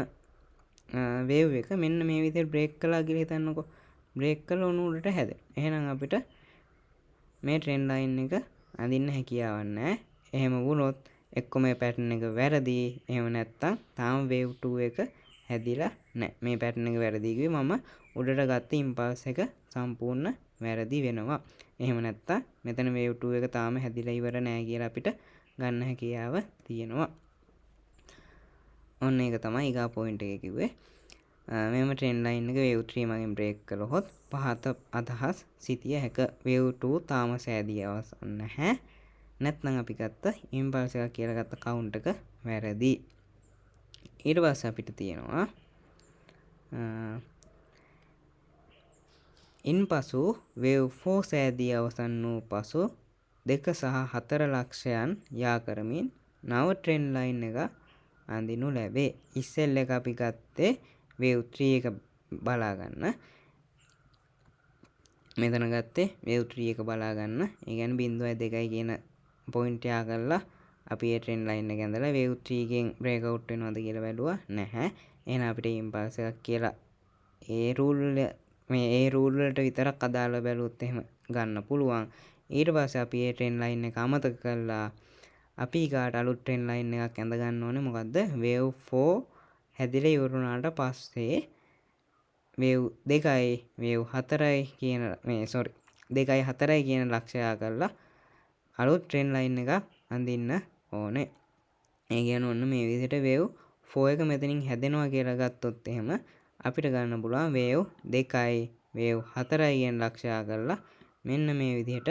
වේව් එක මෙන්න මේ විදිහට බ්‍රේක් කළා කියලා හිතන්නකෝ. බ්‍රේක් කළා උණු උඩට හැදෙන. එහෙනම් අපිට මේ ට්‍රෙන්ඩ් ලයින් එක අඳින්න හැකියාවක් නැහැ. එහෙම වුණොත් එක්ක මේ පැටර්න් එක වැරදි. එහෙම නැත්තම් තාම වේව් 2 එක හැදිලා නැහැ. මේ පැටර්න් එක වැරදි කිව්වේ මම උඩට ගත්ත ඉම්පල්ස් එක සම්පූර්ණ වැරදි වෙනවා. එහෙම නැත්තම් මෙතන වේව් 2 එක තාම හැදිලා ඉවර නැහැ කියලා අපිට ගන්න හැකියාව තියෙනවා. ඔන්න ඒක තමයි ඊගා පොයින්ට් එක කිව්වේ. මෙම ට්‍රෙන්ඩ් ලයින් එක වේව් 3 මගින් බ්‍රේක් කළොත් පහත අදහස් සිටිය හැක. වේව් 2 තාම සෑදී අවසන් නැහැ. නැත්නම් අපි ගත්ත ඉම්පල්ස් එක කියලා ගත්ත කවුන්ට් එක වැරදි. ඊට පස්සේ අපිට තියෙනවා ඉන්පසු වේව් 4 සෑදී අවසන් වූ පසු 2 සහ 4 ලක්ෂයන් යා කරමින් නව ට්‍රෙන්ඩ් ලයින් එක අඳිනු ලැබේ. ඉස්සෙල් එක අපි ගත්තේ වේව් 3 එක බලා ගන්න. මෙතන ගත්තේ වේව් 3 එක බලා ගන්න. ඒ කියන්නේ 0.2 කියන පොයින්ට් යා කරලා අපි ඒ ට්‍රෙන්ඩ් ලයින් එක ඇඳලා වේව් 3 එකෙන් බ්‍රේක් අවුට් වෙනවද කියලා බැලුවා නැහැ. එහෙනම් අපිට ඉම්පල්ස් එකක් කියලා ඒ රූල් වලට විතරක් අදාළව බැලුවොත් එහෙම ගන්න පුළුවන්. ඊට පස්සේ අපි ඒ ට්‍රෙන්ඩ් ලයින් එක අමතක කරලා අපි ඊගාට අලුත් ට්‍රෙන්ඩ් ලයින් එකක් ඇඳ ගන්න ඕනේ. මොකද්ද? වේව් 4 හැදිලා ඉවර වුණාට පස්සේ වේව් 2යි වේව් 4යි කියන 2යි 4යි කියන ලක්ෂය කරලා අලුත් ට්‍රෙන්ඩ් ලයින් එකක් අඳින්න ඕනේ. ඒ කියන්නේ ඔන්න මේ විදිහට වේව් 4 එක මෙතනින් හැදෙනවා කියලා ගත්තොත් එහෙම අපිට ගන්න පුළුවන් වේව් 2යි වේව් 4යි කියන ලක්ෂය කරලා මෙන්න මේ විදිහට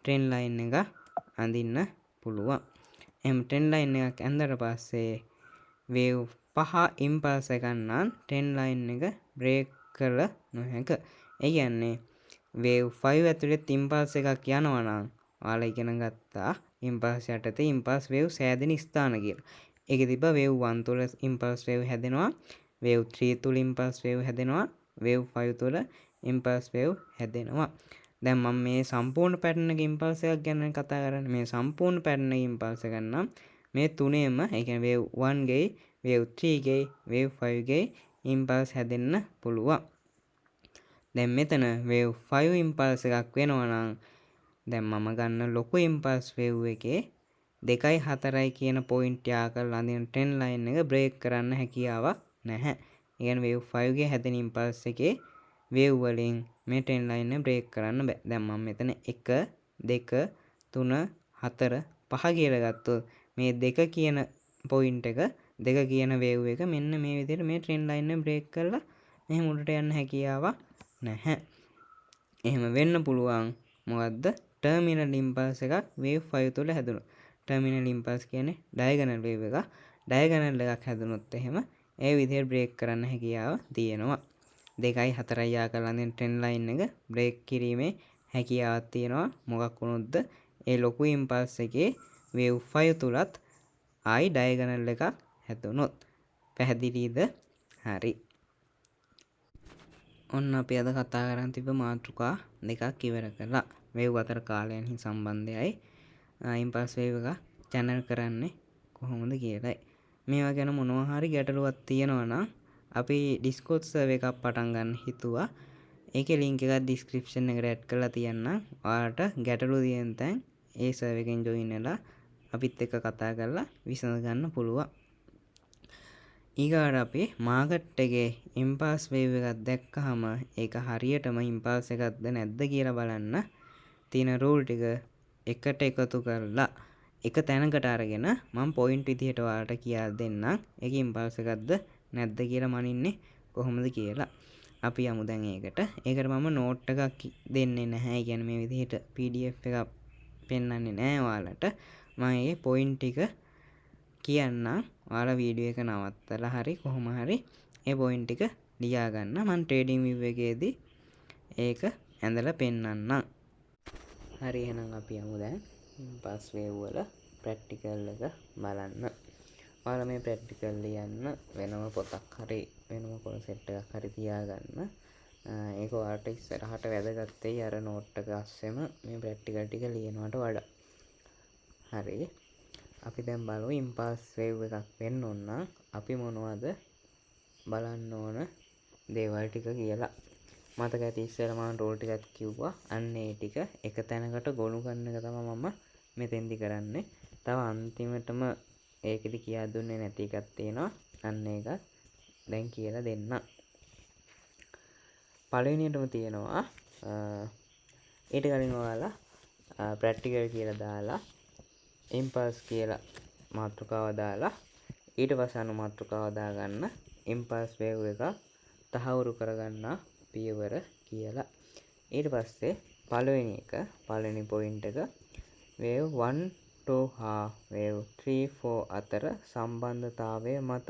ට්‍රෙන්ඩ් ලයින් එක අඳින්න පුළුවන්. එහෙනම් ට්‍රෙන්ඩ් ලයින් එකක් ඇඳලා පස්සේ වේව් 5 ඉම්පල්ස් එකක් නම් ට්‍රෙන්ඩ් ලයින් එක බ්‍රේක් කළ නොහැක. ඒ කියන්නේ වේව් 5 ඇතුළේ ඉම්පල්ස් එකක් යනවා නම් ඔයාලා ඉගෙන ගත්තා ඉම්පල්ස් යටතේ ඉම්පල්ස් වේව් සෑදෙන ස්ථාන කියලා. ඒකේ තිබ්බා වේව් 1 තුල ඉම්පල්ස් වේව් හැදෙනවා. වේව් 3 තුල ඉම්පල්ස් වේව් හැදෙනවා. වේව් 5 තුළ ඉම්පල්ස් වේව් හැදෙනවා. දැන් මම මේ සම්පූර්ණ පැටර්න් එකේ ඉම්පල්ස් එකක් ගැන කතා කරන්නේ. මේ සම්පූර්ණ පැටර්න් එකේ ඉම්පල්ස් එකක් නම් මේ තුනේම ඒ කියන්නේ වේව් 1 ගේ, වේව් 3 ගේ, වේව් 5 ගේ ඉම්පල්ස් හැදෙන්න පුළුවන්. දැන් මෙතන වේව් 5 ඉම්පල්ස් එකක් වෙනවා නම් දැන් මම ගන්න ලොකු ඉම්පල්ස් වේව් එකේ 2යි 4යි කියන පොයින්ට් යා කරලා අඳින ට්‍රෙන්ඩ් ලයින් එක බ්‍රේක් කරන්න හැකියාවක් නැහැ. ඒ කියන්නේ වේව් 5 ගේ හැදෙන ඉම්පල්ස් එකේ වේව් වලින් මේ ට්‍රෙන්ඩ් ලයින් එක බ්‍රේක් කරන්න බෑ. දැන් මම මෙතන 1 2 3 4 5 කියලා ගත්තොත් මේ 2 කියන පොයින්ට් එක 2 කියන වේව් එක මෙන්න මේ විදිහට මේ ට්‍රෙන්ඩ් ලයින් එක බ්‍රේක් කරලා මෙහෙම උඩට යන්න හැකියාවක් නැහැ. එහෙම වෙන්න පුළුවන් මොකද්ද? ටර්මිනල් ඉම්පල්ස් එකක් වේව් 5 තුළ හැදුණොත්. ටර්මිනල් ඉම්පල්ස් කියන්නේ ඩයගනල් වේව් එකක්. ඩයගනල් එකක් හැදුනොත් එහෙම ඒ විදිහට බ්‍රේක් කරන්න හැකියාව තියෙනවා. 2යි 4යි යා කරලා අඳින ට්‍රෙන්ඩ් ලයින් එක බ්‍රේක් කිරීමේ හැකියාවක් තියෙනවා. මොකක් වුණොත්ද? ඒ ලොකු ඉම්පල්ස් එකේ වේව් 5 තුලත් ආයි ඩයගනල් එකක් හැදුනොත්. පැහැදිලිද? හරි. ඔන්න අපි අද කතා කරන් තිබ්බ මාතෘකා දෙකක් ඉවර කළා. වේව් අතර කාලයන්හි සම්බන්ධයයි ඉම්පල්ස් වේව් එක channel කරන්නේ කොහොමද කියලායි. මේවා ගැන මොනවා හරි ගැටලුවක් තියෙනවා නම් අපි Discord server එකක් පටන් ගන්න හිතුවා. ඒකේ link එකක් description එකට add කරලා තියන්නම්. ඔයාලට ගැටලු තියෙන තැන් ඒ server එකෙන් join වෙලා අපිත් එක්ක කතා කරලා විසඳ ගන්න පුළුවන්. ඊගාට අපි මාකට් එකේ ඉම්පල්ස් වේව් එකක් දැක්කහම ඒක හරියටම ඉම්පල්ස් එකක්ද නැද්ද කියලා බලන්න තියෙන රූල් ටික එකට එකතු කරලා එක තැනකට අරගෙන මම පොයින්ට් විදිහට ඔයාලට කියලා දෙන්නම්. ඒක ඉම්පල්ස් එකක්ද නැද්ද කියලා මනින්නේ කොහොමද කියලා. අපි යමු දැන් ඒකට. ඒකට මම නෝට් එකක් දෙන්නේ නැහැ. ඒ කියන්නේ මේ විදිහට PDF එකක් පෙන්වන්නේ නැහැ ඔයාලට. මම මේ පොයින්ට් ටික කියන්නම්. ඔයාලා වීඩියෝ එක නවත්තලා හරි කොහොම හරි ඒ පොයින්ට් ටික ලියා ගන්න. මම ට්‍රේඩින් view එකේදී ඒක ඇඳලා පෙන්වන්නම්. හරි එහෙනම් අපි යමු දැන් ඉම්පල්ස් වේව් වල ප්‍රැක්ටිකල් එක බලන්න. ඔයාලා මේ ප්‍රැක්ටිකල් ලියන්න වෙනම පොතක් හරි වෙනම කොන්සෙප්ට් එකක් හරි තියාගන්න. ඒක ඔයාලට ඉස්සරහට වැදගත් වෙයි අර නෝට් එක අස්සෙම මේ ප්‍රැක්ටිකල් ටික ලියනවට වඩා. හරි. අපි දැන් බලමු ඉම්පල්ස් වේව් එකක් වෙන්න ඕන නම් අපි මොනවද බලන්න ඕන දේවල් ටික කියලා. මතක ඇති ඉස්සෙල්ලා මම රෝල් ටිකක් කිව්වා. අන්න ඒ ටික එක තැනකට ගොනු කරන එක තමයි මම මෙතෙන්දි කරන්නේ. තව අන්තිමටම ඒකෙදි කියා දුන්නේ නැති එකක් තියෙනවා. අන්න ඒක දැන් කියලා දෙන්න. පළවෙනියටම තියෙනවා ඊට කලින් ඔයාලා ප්‍රැක්ටිකල් කියලා දාලා ඉම්පල්ස් කියලා මාතෘකාව දාලා ඊට පස්සේ අනු මාතෘකාව දාගන්න ඉම්පල්ස් වේව් එක තහවුරු කරගන්න පියවර කියලා. ඊට පස්සේ පළවෙනි පොයින්ට් එක වේව් 1 2 හා වේව් 3 4 අතර සම්බන්ධතාවය මත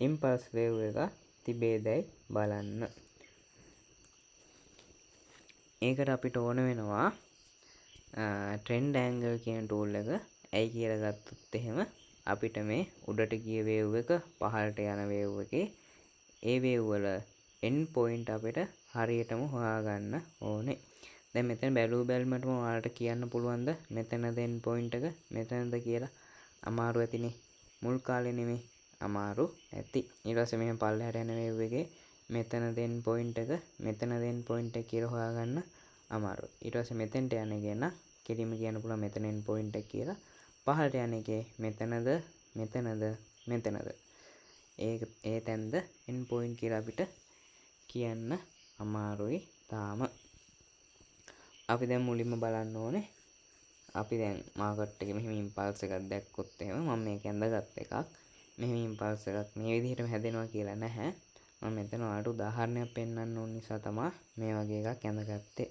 ඉම්පල්ස් වේව් එක තිබේදයි බලන්න. ඒකට අපිට ඕන වෙනවා ට්‍රෙන්ඩ් ඇන්ගල් කියන ටූල් එක. ඇයි කියලා ගත්තොත් එහෙම අපිට මේ උඩට ගිය වේව් එක පහළට යන වේව් එකේ ඒ වේව් වල එන්ඩ් පොයින්ට් අපිට හරියටම හොයාගන්න ඕනේ. දැන් මෙතන බැලුමටම ඔයාලට කියන්න පුළුවන්ද මෙතනද එන්ඩ් පොයින්ට් එක මෙතනද කියලා? අමාරු ඇතිනේ. මුල් කාලේ නෙමෙයි අමාරු ඇති. ඊට පස්සේ මෙහෙම පල්ලෙහාට යන වේව් එකේ මෙතනද එන්ඩ් පොයින්ට් එක මෙතනද එන්ඩ් පොයින්ට් එක කියලා හොයාගන්න අමාරුයි. ඊට පස්සේ මෙතෙන්ට යන එක නම් කෙලිම කියන්න පුළුවන් මෙතන එන්ඩ් පොයින්ට් එක කියලා. පහළට යන එකේ මෙතනද ඒ තැන්ද එන්ඩ් පොයින්ට් කියලා අපිට කියන්න අමාරුයි තාම. අපි දැන් මුලින්ම බලන්න ඕනේ අපි දැන් මාකට් එකේ මෙහෙම ඉම්පල්ස් එකක් දැක්කොත් එහෙම මම මේක ඇඳගත් එකක් මෙහෙම ඉම්පල්ස් එකක් මේ විදිහටම හැදෙනවා කියලා නැහැ. මම මෙතන ඔයාලට උදාහරණයක් පෙන්වන්න ඕන නිසා තමයි මේ වගේ එකක් ඇඳගත්තේ.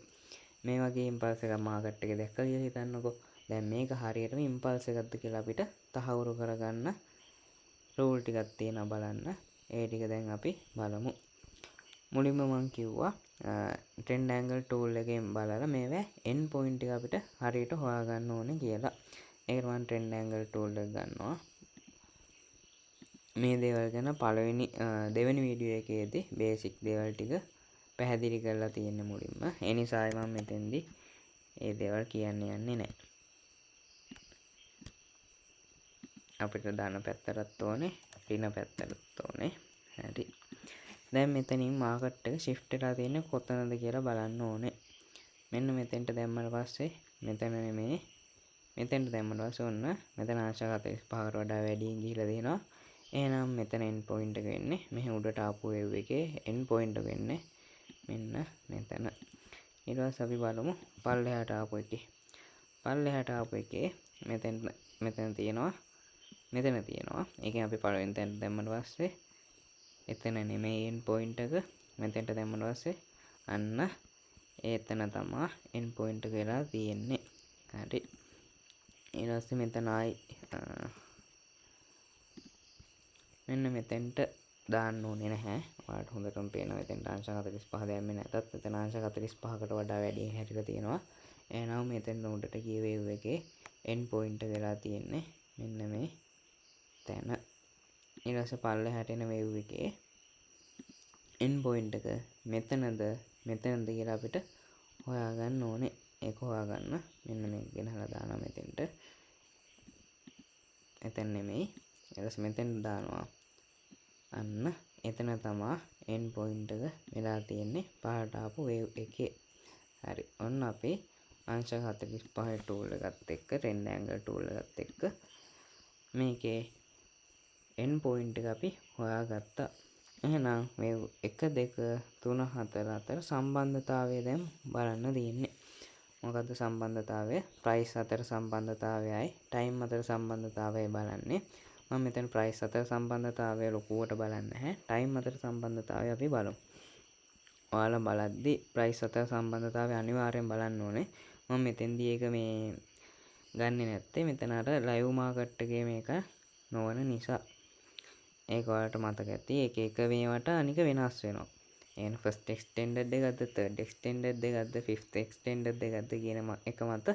මේ වගේ ඉම්පල්ස් එකක් මාකට් එකේ දැක්කා කියලා හිතන්නකෝ. දැන් මේක හරියටම ඉම්පල්ස් එකක්ද කියලා අපිට තහවුරු කරගන්න රූල් ටිකක් තියෙනවා බලන්න. ඒ ටික දැන් අපි බලමු. මුලින්ම මම කිව්වා ට්‍රෙන්ඩ් ඇන්ගල් ටූල් එකෙන් බලලා මේවා එන්ඩ් පොයින්ට් ටික අපිට හරියට හොයාගන්න ඕනේ කියලා. ඒකට මම ට්‍රෙන්ඩ් ඇන්ගල් ටූල් එක ගන්නවා. මේ දේවල් ගැන පළවෙනි දෙවෙනි වීඩියෝ එකේදී බේසික් දේවල් ටික පැහැදිලි කරලා තියෙන්නේ මුලින්ම. ඒ නිසායි මම මෙතෙන්දී ඒ දේවල් කියන්න යන්නේ නැහැ. අපිට ධන පැත්තටත් ඕනේ, ඍණ පැත්තටත් ඕනේ. හරි. දැන් මෙතනින් මාකට් එක shift වෙලා තියෙන්නේ කොතනද කියලා බලන්න ඕනේ. මෙන්න මෙතෙන්ට දැම්මම පස්සේ මෙතන නෙමේ මෙතෙන්ට දැම්මම පස්සේ ඔන්න මෙතන ආංශක 45කට වඩා වැඩියෙන් ගිහිලා තියෙනවා. එහෙනම් මෙතන end point එක වෙන්නේ මෙහි උඩට ආපු wave එකේ end point එක වෙන්නේ මෙන්න මෙතන. ඊට පස්සේ අපි බලමු පල්ලෙහාට ආපු එකේ. පල්ලෙහාට ආපු එකේ මෙතන තියෙනවා. ඒකෙන් අපි පළවෙනි තැනට දැම්මම පස්සේ එතන නෙමෙයි end point එක. මෙතෙන්ට දැම්මම පස්සේ අන්න එතන තමයි end point එක වෙලා තියෙන්නේ. හරි. ඊට පස්සේ මෙතන ආයි මෙන්න මෙතෙන්ට දාන්න ඕනේ නැහැ. ඔයාලට හොඳටම පේනවා මෙතෙන්ට අංශක 45 දැම්මේ නැතත් මෙතන අංශක 45කට වඩා වැඩියෙන් හැරිලා තියෙනවා. එහෙනම් මෙතෙන් උඩට ගිය වේව් එකේ end point එක වෙලා තියෙන්නේ මෙන්න මේ තැන. ඊට පස්සේ පල්ලෙහාට එන වේව් එකේ end point එක මෙතනද කියලා අපිට හොයාගන්න ඕනේ. ඒක හොයාගන්න මෙන්න මේක ගෙනහලා දානවා මෙතෙන්ට. එතන නෙමෙයි. ඊට පස්සේ මෙතෙන්ට දානවා. අන්න එතන තමයි end point එක වෙලා තියෙන්නේ පහළට ආපු wave එකේ. හරි. ඔන්න අපි අංශක 45 tool එකත් එක්ක trend angle tool එකත් එක්ක මේකේ end point එක අපි හොයාගත්තා. එහෙනම් wave 1 2 3 4 අතර සම්බන්ධතාවය දැන් බලන්න තියෙන්නේ. මොකද්ද සම්බන්ධතාවය? price අතර සම්බන්ධතාවයයි time අතර සම්බන්ධතාවයයි බලන්නේ. මම මෙතන price අතර සම්බන්ධතාවය ලොකුවට බලන්නේ නැහැ. time අතර සම්බන්ධතාවය අපි බලමු. ඔයාලා බලද්දි price අතර සම්බන්ධතාවය අනිවාර්යෙන් බලන්න ඕනේ. මම මෙතෙන්දී ඒක මේ ගන්නෙ නැත්තේ මෙතන අර live market එකේ මේක නොවන නිසා. ඒක ඔයාලට මතක ඇති. එක මේවට අනික වෙනස් වෙනවා. එහෙනම් first extended එකක්ද third extended එකක්ද fifth extended එකක්ද කියන එක මත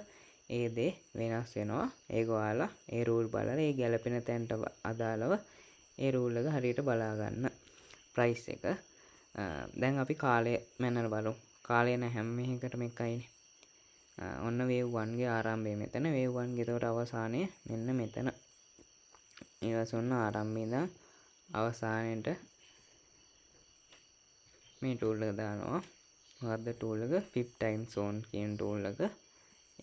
ඒ දේ වෙනස් වෙනවා. ඒක ඔයාලා ඒ රූල් බලලා ඒ ගැලපෙන තැනට අදාළව ඒ රූල් එක හරියට බලා ගන්න. price එක. දැන් අපි කාලය මැනලා බලමු. කාලය නැ හැම එකකටම එකයිනේ. ඔන්න wave 1 ගේ ආරම්භය මෙතන. wave 1 ගේ ඒකට අවසානය මෙන්න මෙතන. ඊට පස්සේ ඔන්න ආරම්භය ඉඳන් අවසානයේට මේ tool එක දානවා. මොකද්ද tool එක? flip time zone කියන tool එක.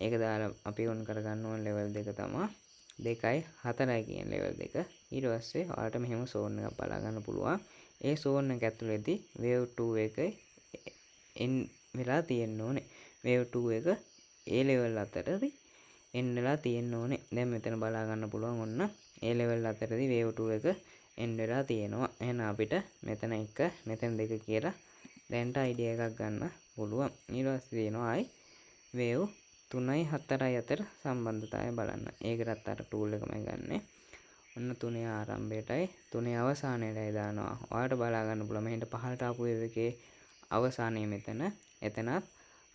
ඒක දාලා අපි on කරගන්න ඕන level දෙක තමයි 2යි 4යි කියන level දෙක. ඊට පස්සේ ඔයාලට මෙහෙම zone එකක් බලා ගන්න පුළුවන්. ඒ zone එක ඇතුළේදී wave 2 එක end වෙලා තියෙන්න ඕනේ. wave 2 එක ඒ level අතරදී end වෙලා තියෙන්න ඕනේ. දැන් මෙතන බලා ගන්න පුළුවන් ඔන්න ඒ level අතරදී wave 2 එක end වෙලා තියෙනවා. එහෙනම් අපිට මෙතන 1 මෙතන 2 කියලා දැන්ට idea එකක් ගන්න පුළුවන්. ඊට පස්සේ තියෙනවා ආයි wave 3යි 4යි අතර සම්බන්ධතාවය බලන්න. ඒකටත් අර tool එකමයි ගන්නෙ. ඔන්න 3 ආරම්භයටයි 3 අවසානයටයි දානවා. ඔයාලට බලා ගන්න පුළුවන් මෙහෙන්ට පහළට ආපු wave එකේ අවසානයේ මෙතන. එතනත්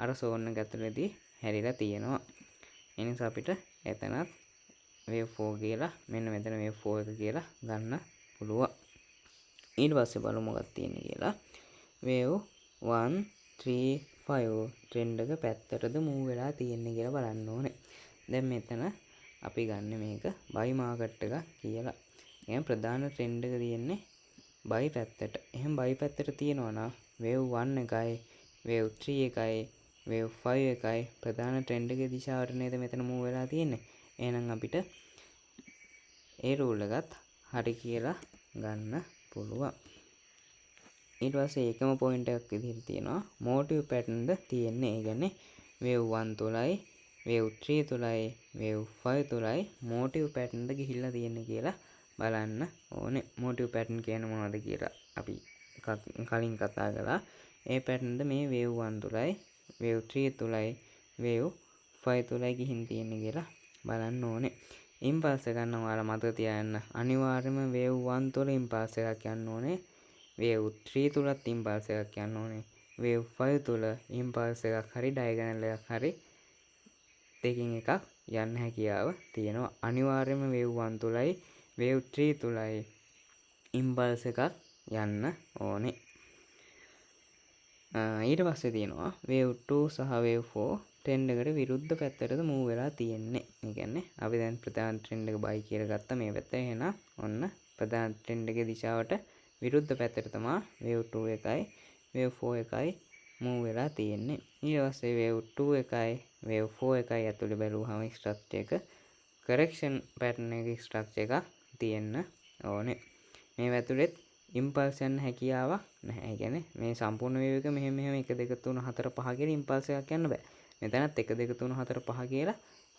අර zone එක ඇතුළේදී හැරිලා තියෙනවා. ඒ නිසා අපිට එතනත් wave 4 කියලා මෙන්න මෙතන wave 4 එක කියලා ගන්න පුළුවන්. ඊට පස්සේ බලමු මොකක්ද තියෙන්නේ කියලා. wave 1 3 5 trend එක පැත්තටද move වෙලා තියෙන්නේ කියලා බලන්න ඕනේ. දැන් මෙතන අපි ගන්න මේක buy market එක කියලා. එහෙනම් ප්‍රධාන trend එක තියෙන්නේ buy පැත්තට. එහෙනම් buy පැත්තට තියෙනවා නම් wave 1 එකයි wave 3 එකයි wave 5 එකයි ප්‍රධාන trend එකේ දිශාවට නේද මෙතන move වෙලා තියෙන්නේ. එහෙනම් අපිට ඒ rule එකත් හරි කියලා ගන්න පුළුවන්. ඊට පස්සේ එකම point එකක් විදිහට තියෙනවා motive pattern ද තියෙන්නේ. ඒ කියන්නේ wave 1 තුලයි wave 3 තුලයි wave 5 තුලයි motive pattern ද ගිහිල්ලා තියෙන්නේ කියලා බලන්න ඕනේ. motive pattern කියන්නේ මොනවද කියලා අපි කලින් කතා කළා. ඒ pattern ද මේ wave 1 තුලයි wave 3 තුලයි wave 5 තුලයි ගිහින් තියෙන්නේ කියලා බලන්න ඕනේ. impulse ගන්න ඔයාලා මතක තියාගන්න. අනිවාර්යයෙන්ම wave 1 තුල impulse එකක් යන්න ඕනේ. wave 3 තුලත් impulse එකක් යන්න ඕනේ. wave 5 තුල impulse එකක් හරි diagonal එකක් හරි දෙකකින් එකක් යන්න හැකියාව තියෙනවා. අනිවාර්යයෙන්ම wave 1 තුලයි wave 3 තුලයි ඉම්පල්ස් එකක් යන්න ඕනේ. ඊට පස්සේ තියෙනවා wave 2 සහ wave 4 ට්‍රෙන්ඩ් එකට විරුද්ධ පැත්තටද මූව් වෙලා තියෙන්නේ. ඒ කියන්නේ අපි දැන් ප්‍රධාන ට්‍රෙන්ඩ් එක බයි කියලා ගත්ත මේ පැත්ත. එහෙනම් ඔන්න ප්‍රධාන ට්‍රෙන්ඩ් එකේ දිශාවට විරුද්ධ පැත්තට තමයි wave 2 එකයි wave 4 එකයි මූව් වෙලා තියෙන්නේ. ඊට පස්සේ wave 2 එකයි wave 4 එකයි ඇතුලේ බැලුවහම ස්ට්‍රක්චර් එක correction pattern එකේ ස්ට්‍රක්චර් එකක් තියෙන්න ඕනේ. මේ ඇතුළෙත් ඉම්පල්ස් යන හැකියාවක් නැහැ. ඒ කියන්නේ මේ සම්පූර්ණ වේව් එක මෙහෙම 1 2 3 4 5 කියලා ඉම්පල්ස් එකක් යන්න බෑ. මෙතනත් 1 2 3 4 5 කියලා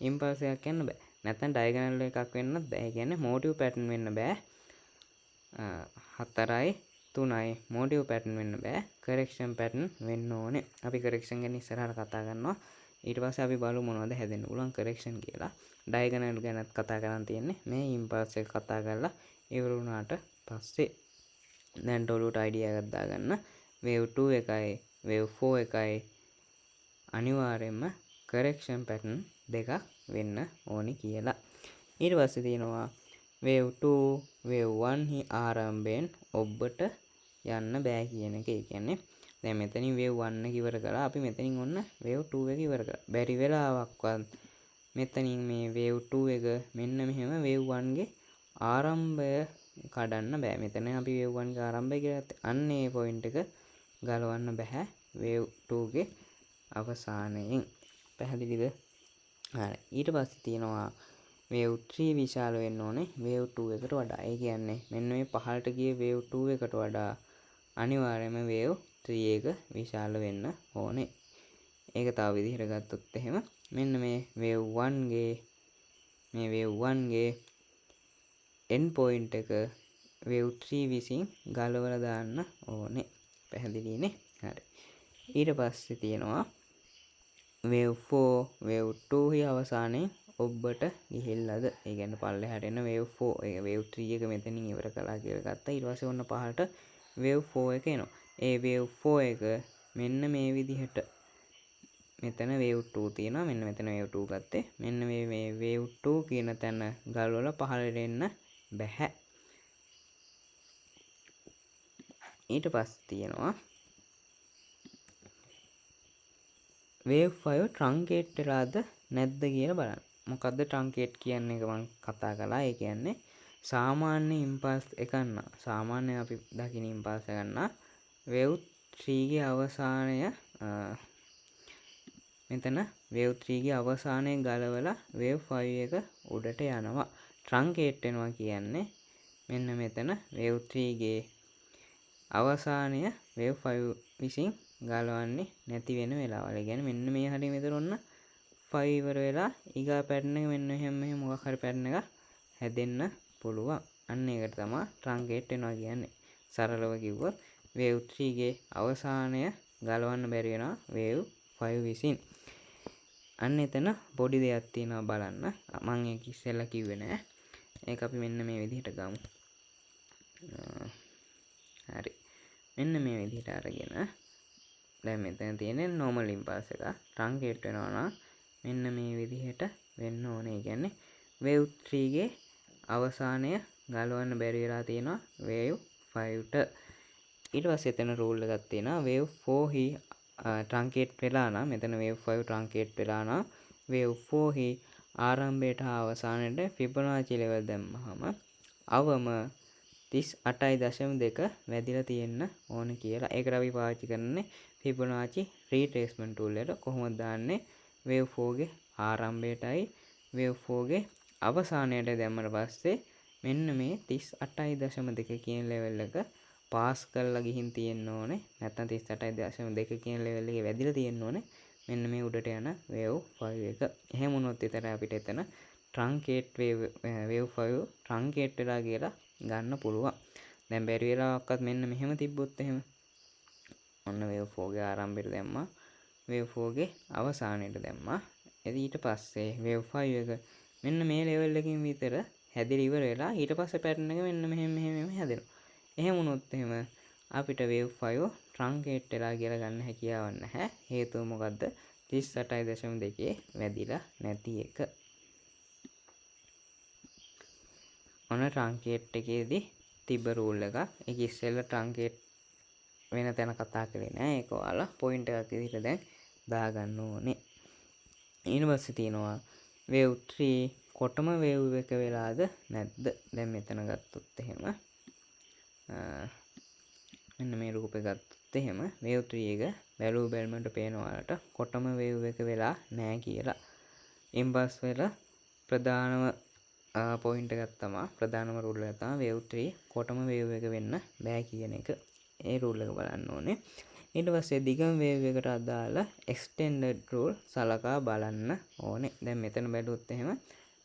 ඉම්පල්ස් එකක් යන්න බෑ. නැත්නම් ඩයගනල් එකක් වෙන්නත් බෑ. ඒ කියන්නේ මොටිව් පැටර්න් වෙන්න බෑ. 4යි 3යි මොටිව් පැටර්න් වෙන්න බෑ. කරෙක්ෂන් පැටර්න් වෙන්න ඕනේ. අපි කරෙක්ෂන් ගැන ඉස්සරහට කතා කරනවා. ඊට පස්සේ අපි බලමු මොනවද හැදෙන්න පුළුවන් කරෙක්ෂන් කියලා. ඩයගනල් ගැනත් කතා කරන් තියෙන්නේ. මේ ඉම්පල්ස් එක කතා කරලා ඉවර වුණාට පස්සේ දැන් ඔලුවට අයිඩියා එකක් දාගන්න. wave 2 එකයි wave 4 එකයි අනිවාර්යයෙන්ම correction pattern දෙකක් වෙන්න ඕනි කියලා. ඊට පස්සේ තියෙනවා wave 2 wave 1 හි ආරම්භයෙන් ඔබට යන්න බෑ කියන එක. ඒ කියන්නේ දැන් මෙතනින් wave 1 එක ඉවර කරලා අපි මෙතනින් ඔන්න wave 2 එක ඉවර කරා. බැරි වෙලාවක්වත් මෙතනින් මේ wave 2 එක මෙන්න මෙහෙම wave 1 ගේ ආරම්භය කඩන්න බෑ. මෙතන අපි wave 1 ගේ ආරම්භය කියලා ගත්තේ. අන්න ඒ පොයින්ට් එක ගලවන්න බෑ wave 2 ගේ අවසානයෙන්. පැහැදිලිද? හරි. ඊට පස්සේ තියෙනවා wave 3 විශාල වෙන්න ඕනේ wave 2 එකට වඩා. ඒ කියන්නේ මෙන්න මේ පහළට ගිය wave 2 එකට වඩා අනිවාර්යයෙන්ම wave 3 එක විශාල වෙන්න ඕනේ. ඒක තව විදිහට ගත්තොත් එහෙම මෙන්න මේ wave 1 ගේ end point එක wave 3 විසින් ගලවලා දාන්න ඕනේ. පැහැදිලිනේ? හරි. ඊට පස්සේ තියෙනවා wave 4 wave 2 හි අවසානයේ ඔබට ගිහිල්ලාද? ඒ කියන්නේ පල්ලෙහාට එන wave 4 ඒ wave 3 එක මෙතනින් ඉවර කළා කියලා ගත්තා. ඊට පස්සේ ඔන්න පහළට wave 4 එක එනවා. ඒ wave 4 එක මෙන්න මේ විදිහට මෙතන wave 2 තියෙනවා. මෙන්න මෙතන wave 2 ගත්තේ. මෙන්න මේ wave 2 කියන තැන ගලවලා පහළට එන්න බැහැ. ඊට පස්සේ තියෙනවා wave 5 truncate වෙලාද නැද්ද කියලා බලන්න. මොකද්ද truncate කියන්නේ එක මම කතා කළා. ඒ කියන්නේ සාමාන්‍ය ඉම්පල්ස් එකක් නා. සාමාන්‍ය අපි දකින ඉම්පල්ස් එකක් නා wave 3 ගේ අවසානය මෙතන wave 3 ගේ අවසානයේ ගලවලා wave 5 එක උඩට යනවා. truncate වෙනවා කියන්නේ මෙන්න මෙතන wave 3 ගේ අවසානය wave 5 විසින් ගලවන්නේ නැති වෙන වෙලාවල්. ඒ කියන්නේ මෙන්න මේ හරිය මෙතන ඔන්න 5 ඉවර වෙලා ඊගා පැටර්න් එක මෙන්න මෙහෙම මොකක් හරි පැටර්න් එකක් හැදෙන්න පුළුවන්. අන්න ඒකට තමයි truncate වෙනවා කියන්නේ. සරලව කිව්වොත් wave 3 ගේ අවසානය ගලවන්න බැරි වෙනවා wave 5 විසින්. අන්න එතන පොඩි දෙයක් තියෙනවා බලන්න. මම ඒක ඉස්සෙල්ලා කිව්වේ නෑ. ඒක අපි මෙන්න මේ විදිහට ගමු. හරි. මෙන්න මේ විදිහට අරගෙන දැන් මෙතන තියෙන්නේ normal impulse එක. truncate වෙනවා නම් මෙන්න මේ විදිහට වෙන්න ඕනේ. ඒ කියන්නේ wave 3 ගේ අවසානය ගලවන්න බැරි වෙලා තියෙනවා wave 5ට. ඊට පස්සේ එතන රූල් එකක් තියෙනවා wave 4 හි truncate වෙලා නම් මෙතන wave 5 truncate වෙලා නම් wave 4 හි ආරම්භයට හා අවසානයට Fibonacci level දැම්මහම අවම 38.2 වැදිලා තියෙන්න ඕන කියලා. ඒකට අපි පාවිච්චි කරන්නේ Fibonacci retracement tool එක. කොහොමද දාන්නේ? wave 4 ගේ ආරම්භයටයි wave 4 ගේ අවසානයට දැම්මට පස්සේ මෙන්න මේ 38.2 කියන level එක පාස් කරලා ගිහින් තියෙන්න ඕනේ. නැත්නම් 38.2 කියන level එකේ වැදිලා තියෙන්න ඕනේ. මෙන්න මේ උඩට යන wave 5 එක. එහෙම වුණොත් විතරයි අපිට එතන truncate wave 5 truncate වෙලා කියලා ගන්න පුළුවන්. දැන් බැරි වෙලාවක්වත් මෙන්න මෙහෙම තිබ්බොත් එහෙම ඔන්න wave 4 ගේ ආරම්භයට දැම්මා. wave 4 ගේ අවසානයට දැම්මා. ඊට පස්සේ wave 5 එක මෙන්න මේ level එකකින් විතර හැදිලා ඉවර වෙලා ඊට පස්සේ pattern එක මෙන්න මෙහෙම හැදෙනවා. එහෙම වුණොත් එහෙම අපිට wave 5 truncate වෙලා කියලා ගන්න හැකියාවක් නැහැ. හේතුව මොකද්ද? 38.2 වැදිලා නැති එක. ඔන්න truncate එකේදී තිබ්බ රූල් එක. ඒක ඉස්සෙල්ලා ට්‍රංකේට් වෙන තැන කතා කරේ නෑ. ඒක ඔයාලා පොයින්ට් එකක් විදිහට දැන් දාගන්න ඕනේ. ඊට පස්සේ තියෙනවා wave 3 කොටම wave එක වෙලාද නැද්ද? දැන් මෙතන ගත්තොත් එහෙම මෙන්න මේ රූපේ ගත්තොත් එහෙම wave 3 එක බැලූ බැලමට පේනවා ඔයාලට කොටම wave එක වෙලා නෑ කියලා. ඉම්පල්ස් වල ප්‍රධානම පොයින්ට් එකක් තමයි ප්‍රධානම රූල් එක තමයි wave 3 කොටම wave එක වෙන්න බෑ කියන එක. ඒ රූල් එක බලන්න ඕනේ. ඊට පස්සේ දිගම වේව් එකට අදාළ extended rule සලකා බලන්න ඕනේ. දැන් මෙතන බැලුවොත් එහෙම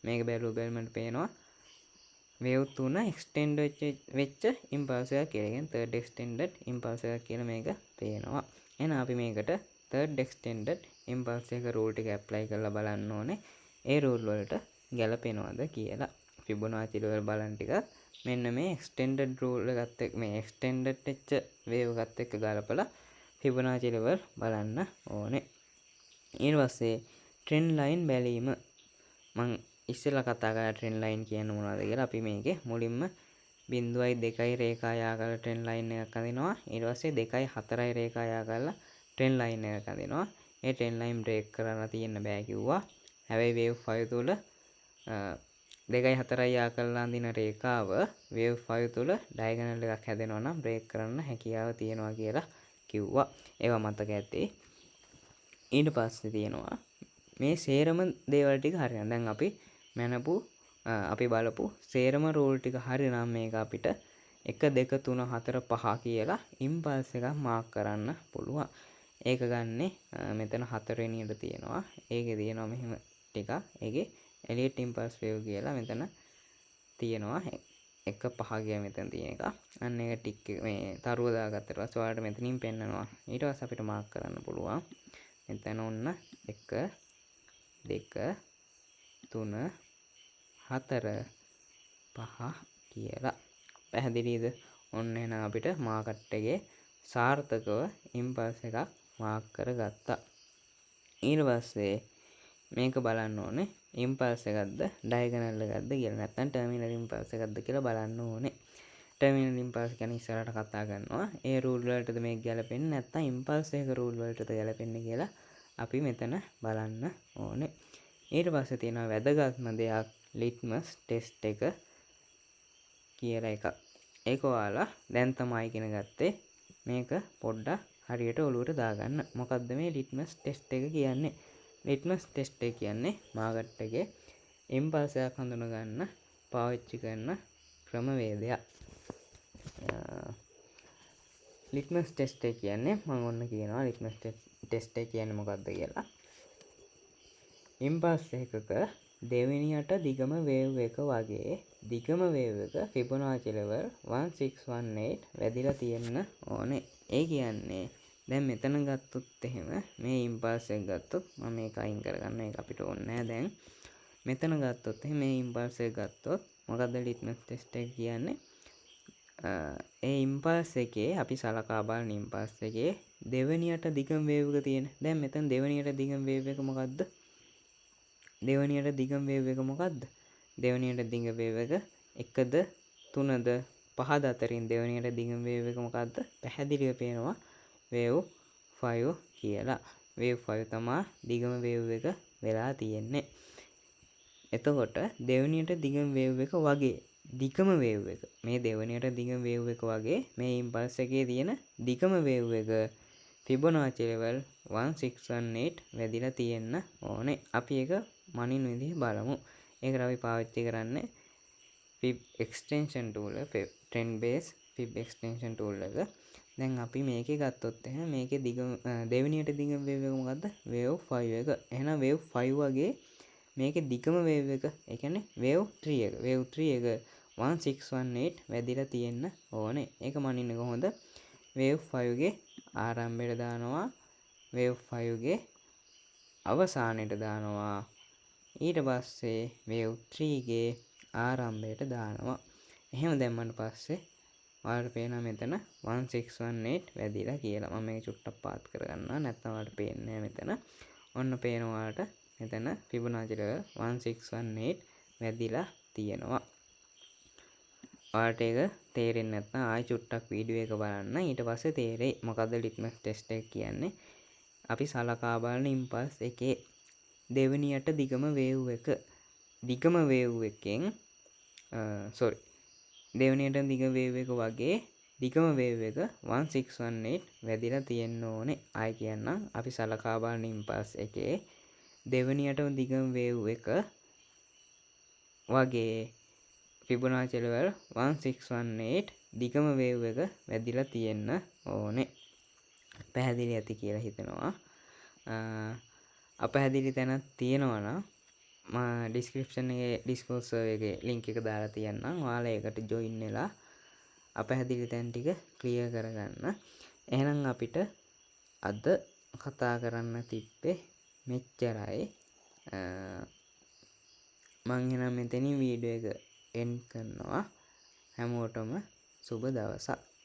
මේක බැලුවොත් පේනවා wave 3 extend වෙච්ච impulse එකක් කියලා. කියන්නේ third extended impulse එකක් කියලා මේක පේනවා. එහෙනම් අපි මේකට third extended impulse එක rule ටික apply කරලා බලන්න ඕනේ. ඒ rule වලට ගැලපෙනවද කියලා. Fibonacci level බලන්න ටිකක් මෙන්න මේ extended rule එකත් එක්ක මේ extended වෙච්ච wave එකත් එක්ක ගලපලා Fibonacci level බලන්න ඕනේ. ඊට පස්සේ trend line බැලීම මම ඉස්සෙල්ලා කතා කරා trend line කියන්නේ මොනවද කියලා. අපි මේකේ මුලින්ම 0.2 රේඛා යා කරලා trend line එකක් අඳිනවා. ඊට පස්සේ 2.4 රේඛා යා කරලා trend line එකක් අඳිනවා. ඒ trend line break කරලා තියෙන්න බෑ කිව්වා. හැබැයි wave 5 තුල 2.4 යා කරලා අඳින රේඛාව wave 5 තුල diagonal එකක් හැදෙනවා නම් break කරන්න හැකියාව තියෙනවා කියලා කිව්වා. ඒවා මතක ඇති. ඊට පස්සේ තියෙනවා මේ සේරම දේවල් ටික හරියන. දැන් අපි අපි බලපු සේරම රූල් ටික හරි නම් මේක අපිට 1 2 3 4 5 කියලා ඉම්පල්ස් එකක් මාක් කරන්න පුළුවන්. ඒක ගන්නෙ මෙතන 4 වෙනියට තියෙනවා. ඒකේ තියෙනවා මෙහෙම ටිකක්. ඒකේ elliott impulse wave කියලා මෙතන තියෙනවා. 1 5 කියලා මෙතන තියෙන එක. අන්න ඒක ටික් මේ තරුව දාගත්තට පස්සේ ඔයාලට මෙතනින් පෙන්නනවා. ඊට පස්සේ අපිට මාක් කරන්න පුළුවන්. මෙතන ඔන්න 1 2 3 4 5 කියලා. පැහැදිලිද? ඔන්න එහෙනම් අපිට මාකට් එකේ සාර්ථකව ඉම්පල්ස් එකක් මාක් කරගත්තා. ඊට පස්සේ මේක බලන්න ඕනේ ඉම්පල්ස් එකක්ද ඩයගනල් එකක්ද කියලා. නැත්නම් ටර්මිනල් ඉම්පල්ස් එකක්ද කියලා බලන්න ඕනේ. ටර්මිනල් ඉම්පල්ස් ගැන ඉස්සරහට කතා කරනවා. ඒ රූල් වලටද මේක ගැලපෙන්නේ නැත්නම් ඉම්පල්ස් එක රූල් වලටද ගැලපෙන්නේ කියලා අපි මෙතන බලන්න ඕනේ. ඊට පස්සේ තියෙනවා වැදගත්ම දෙයක් ලිට්මස් ටෙස්ට් එක කියලා එකක්. ඒක ඔයාලා දැන් තමයි ඉගෙන ගත්තේ. මේක පොඩ්ඩක් හරියට ඔලුවට දාගන්න. මොකද්ද මේ ලිට්මස් ටෙස්ට් එක කියන්නේ? ලිට්මස් ටෙස්ට් එක කියන්නේ මාකට් එකේ ඉම්පල්ස් එකක් හඳුනා ගන්න පාවිච්චි කරන ක්‍රමවේදයක්. ලිට්මස් ටෙස්ට් එක කියන්නේ මම ඔන්න කියනවා ලිට්මස් ටෙස්ට් එක කියන්නේ මොකක්ද කියලා. ඉම්පල්ස් එකක දෙවෙනියට දිගම වේව් එක වගේ දිගම වේව් එක Fibonacci level 1618 වැදිලා තියෙන්න ඕනේ. ඒ කියන්නේ දැන් මෙතන ගත්තොත් එහෙම මේ ඉම්පල්ස් එක ගත්තොත් මම මේක අයින් කරගන්න. ඒක අපිට ඕනේ නැහැ දැන්. මෙතන ගත්තොත් එහෙම මේ ඉම්පල්ස් එක ගත්තොත් මොකද්ද ලිට්මස් ටෙස්ට් එක කියන්නේ? ඒ ඉම්පල්ස් එකේ අපි සලකා බලන ඉම්පල්ස් එකේ දෙවෙනියට දිගම වේව් එක තියෙන. දැන් මෙතන දෙවෙනියට දිගම වේව් එක මොකද්ද? දෙවෙනියට දිගම වේව් එක මොකද්ද? දෙවෙනියට දිගම වේව් එක 1ද 3ද 5ද අතරින් දෙවෙනියට දිගම වේව් එක මොකද්ද? පැහැදිලිව පේනවා wave 5 කියලා. wave 5 තමයි දිගම වේව් එක වෙලා තියෙන්නේ. එතකොට දෙවෙනියට දිගම වේව් එක වගේ දිගම වේව් එක මේ දෙවෙනියට දිගම වේව් එක වගේ මේ ඉම්පල්ස් එකේ තියෙන දිගම වේව් එක Fibonacci level 1618 වැදිලා තියෙන්න ඕනේ. අපි ඒක මනින් විදිහ බලමු. ඒකට අපි පාවිච්චි කරන්නේ fib extension tool එක, trend base fib extension tool එක. දැන් අපි මේකේ ගත්තොත් එහෙනම් මේකේ දිගම දෙවෙනියට දිගම වේව් එක මොකද්ද? wave 5 එක. එහෙනම් wave 5 වගේ මේකේ දිගම වේව් එක, ඒ කියන්නේ wave 3 එක. wave 3 එක 1618 වැදිලා තියෙන්න ඕනේ. ඒක මනින්නේ කොහොමද? wave 5 ගේ ආරම්භයට දානවා. wave 5 ගේ අවසානයට දානවා. ඊට පස්සේ wave 3 ගේ ආරම්භයට දානවා. එහෙම දැම්මන් පස්සේ ඔයාලට පේනවා මෙතන 1618 වැදිලා කියලා. මම මේක චුට්ටක් පාත් කරගන්නවා. නැත්නම් ඔයාලට පේන්නේ නැහැ මෙතන. ඔන්න පේනවා ඔයාලට මෙතන Fibonacci level 1618 වැදිලා තියෙනවා. ඔයාලට ඒක තේරෙන්නේ නැත්නම් ආයෙ චුට්ටක් වීඩියෝ එක බලන්න. ඊට පස්සේ තේරෙයි මොකද්ද ලිට්මස් ටෙස්ට් එක කියන්නේ. අපි සලකා බලන ඉම්පල්ස් එකේ දෙවෙනියට දිගම වේව් එක එකෙන් සෝරි දෙවෙනියට දිග වේව් එක වගේ දිගම වේව් එක 1618 වැදිලා තියෙන්න ඕනේ. ආයෙ කියන්නම් අපි සලකා බලන ඉම්පල්ස් එකේ දෙවෙනියට දිගම වේව් එක වගේ ෆිබොනාචි ලෙවල් 1618 දිගම වේව් එක වැදිලා තියෙන්න ඕනේ. පැහැදිලි ඇති කියලා හිතනවා. අපැහැදිලි තැනක් තියෙනවා නම් ඩිස්ක්‍රිප්ෂන් එකේ ඩිස්කෝඩ් සර්වර් එකේ ලින්ක් එක දාලා තියන්නම්. ඔයාලා ඒකට ජොයින් වෙලා අපැහැදිලි තැන් ටික ක්ලියර් කරගන්න. එහෙනම් අපිට අද කතා කරන්න තිබ්බේ මෙච්චරයි. මං එහෙනම් මෙතනින් වීඩියෝ එක එන්ඩ් කරනවා. හැමෝටම සුබ දවසක්.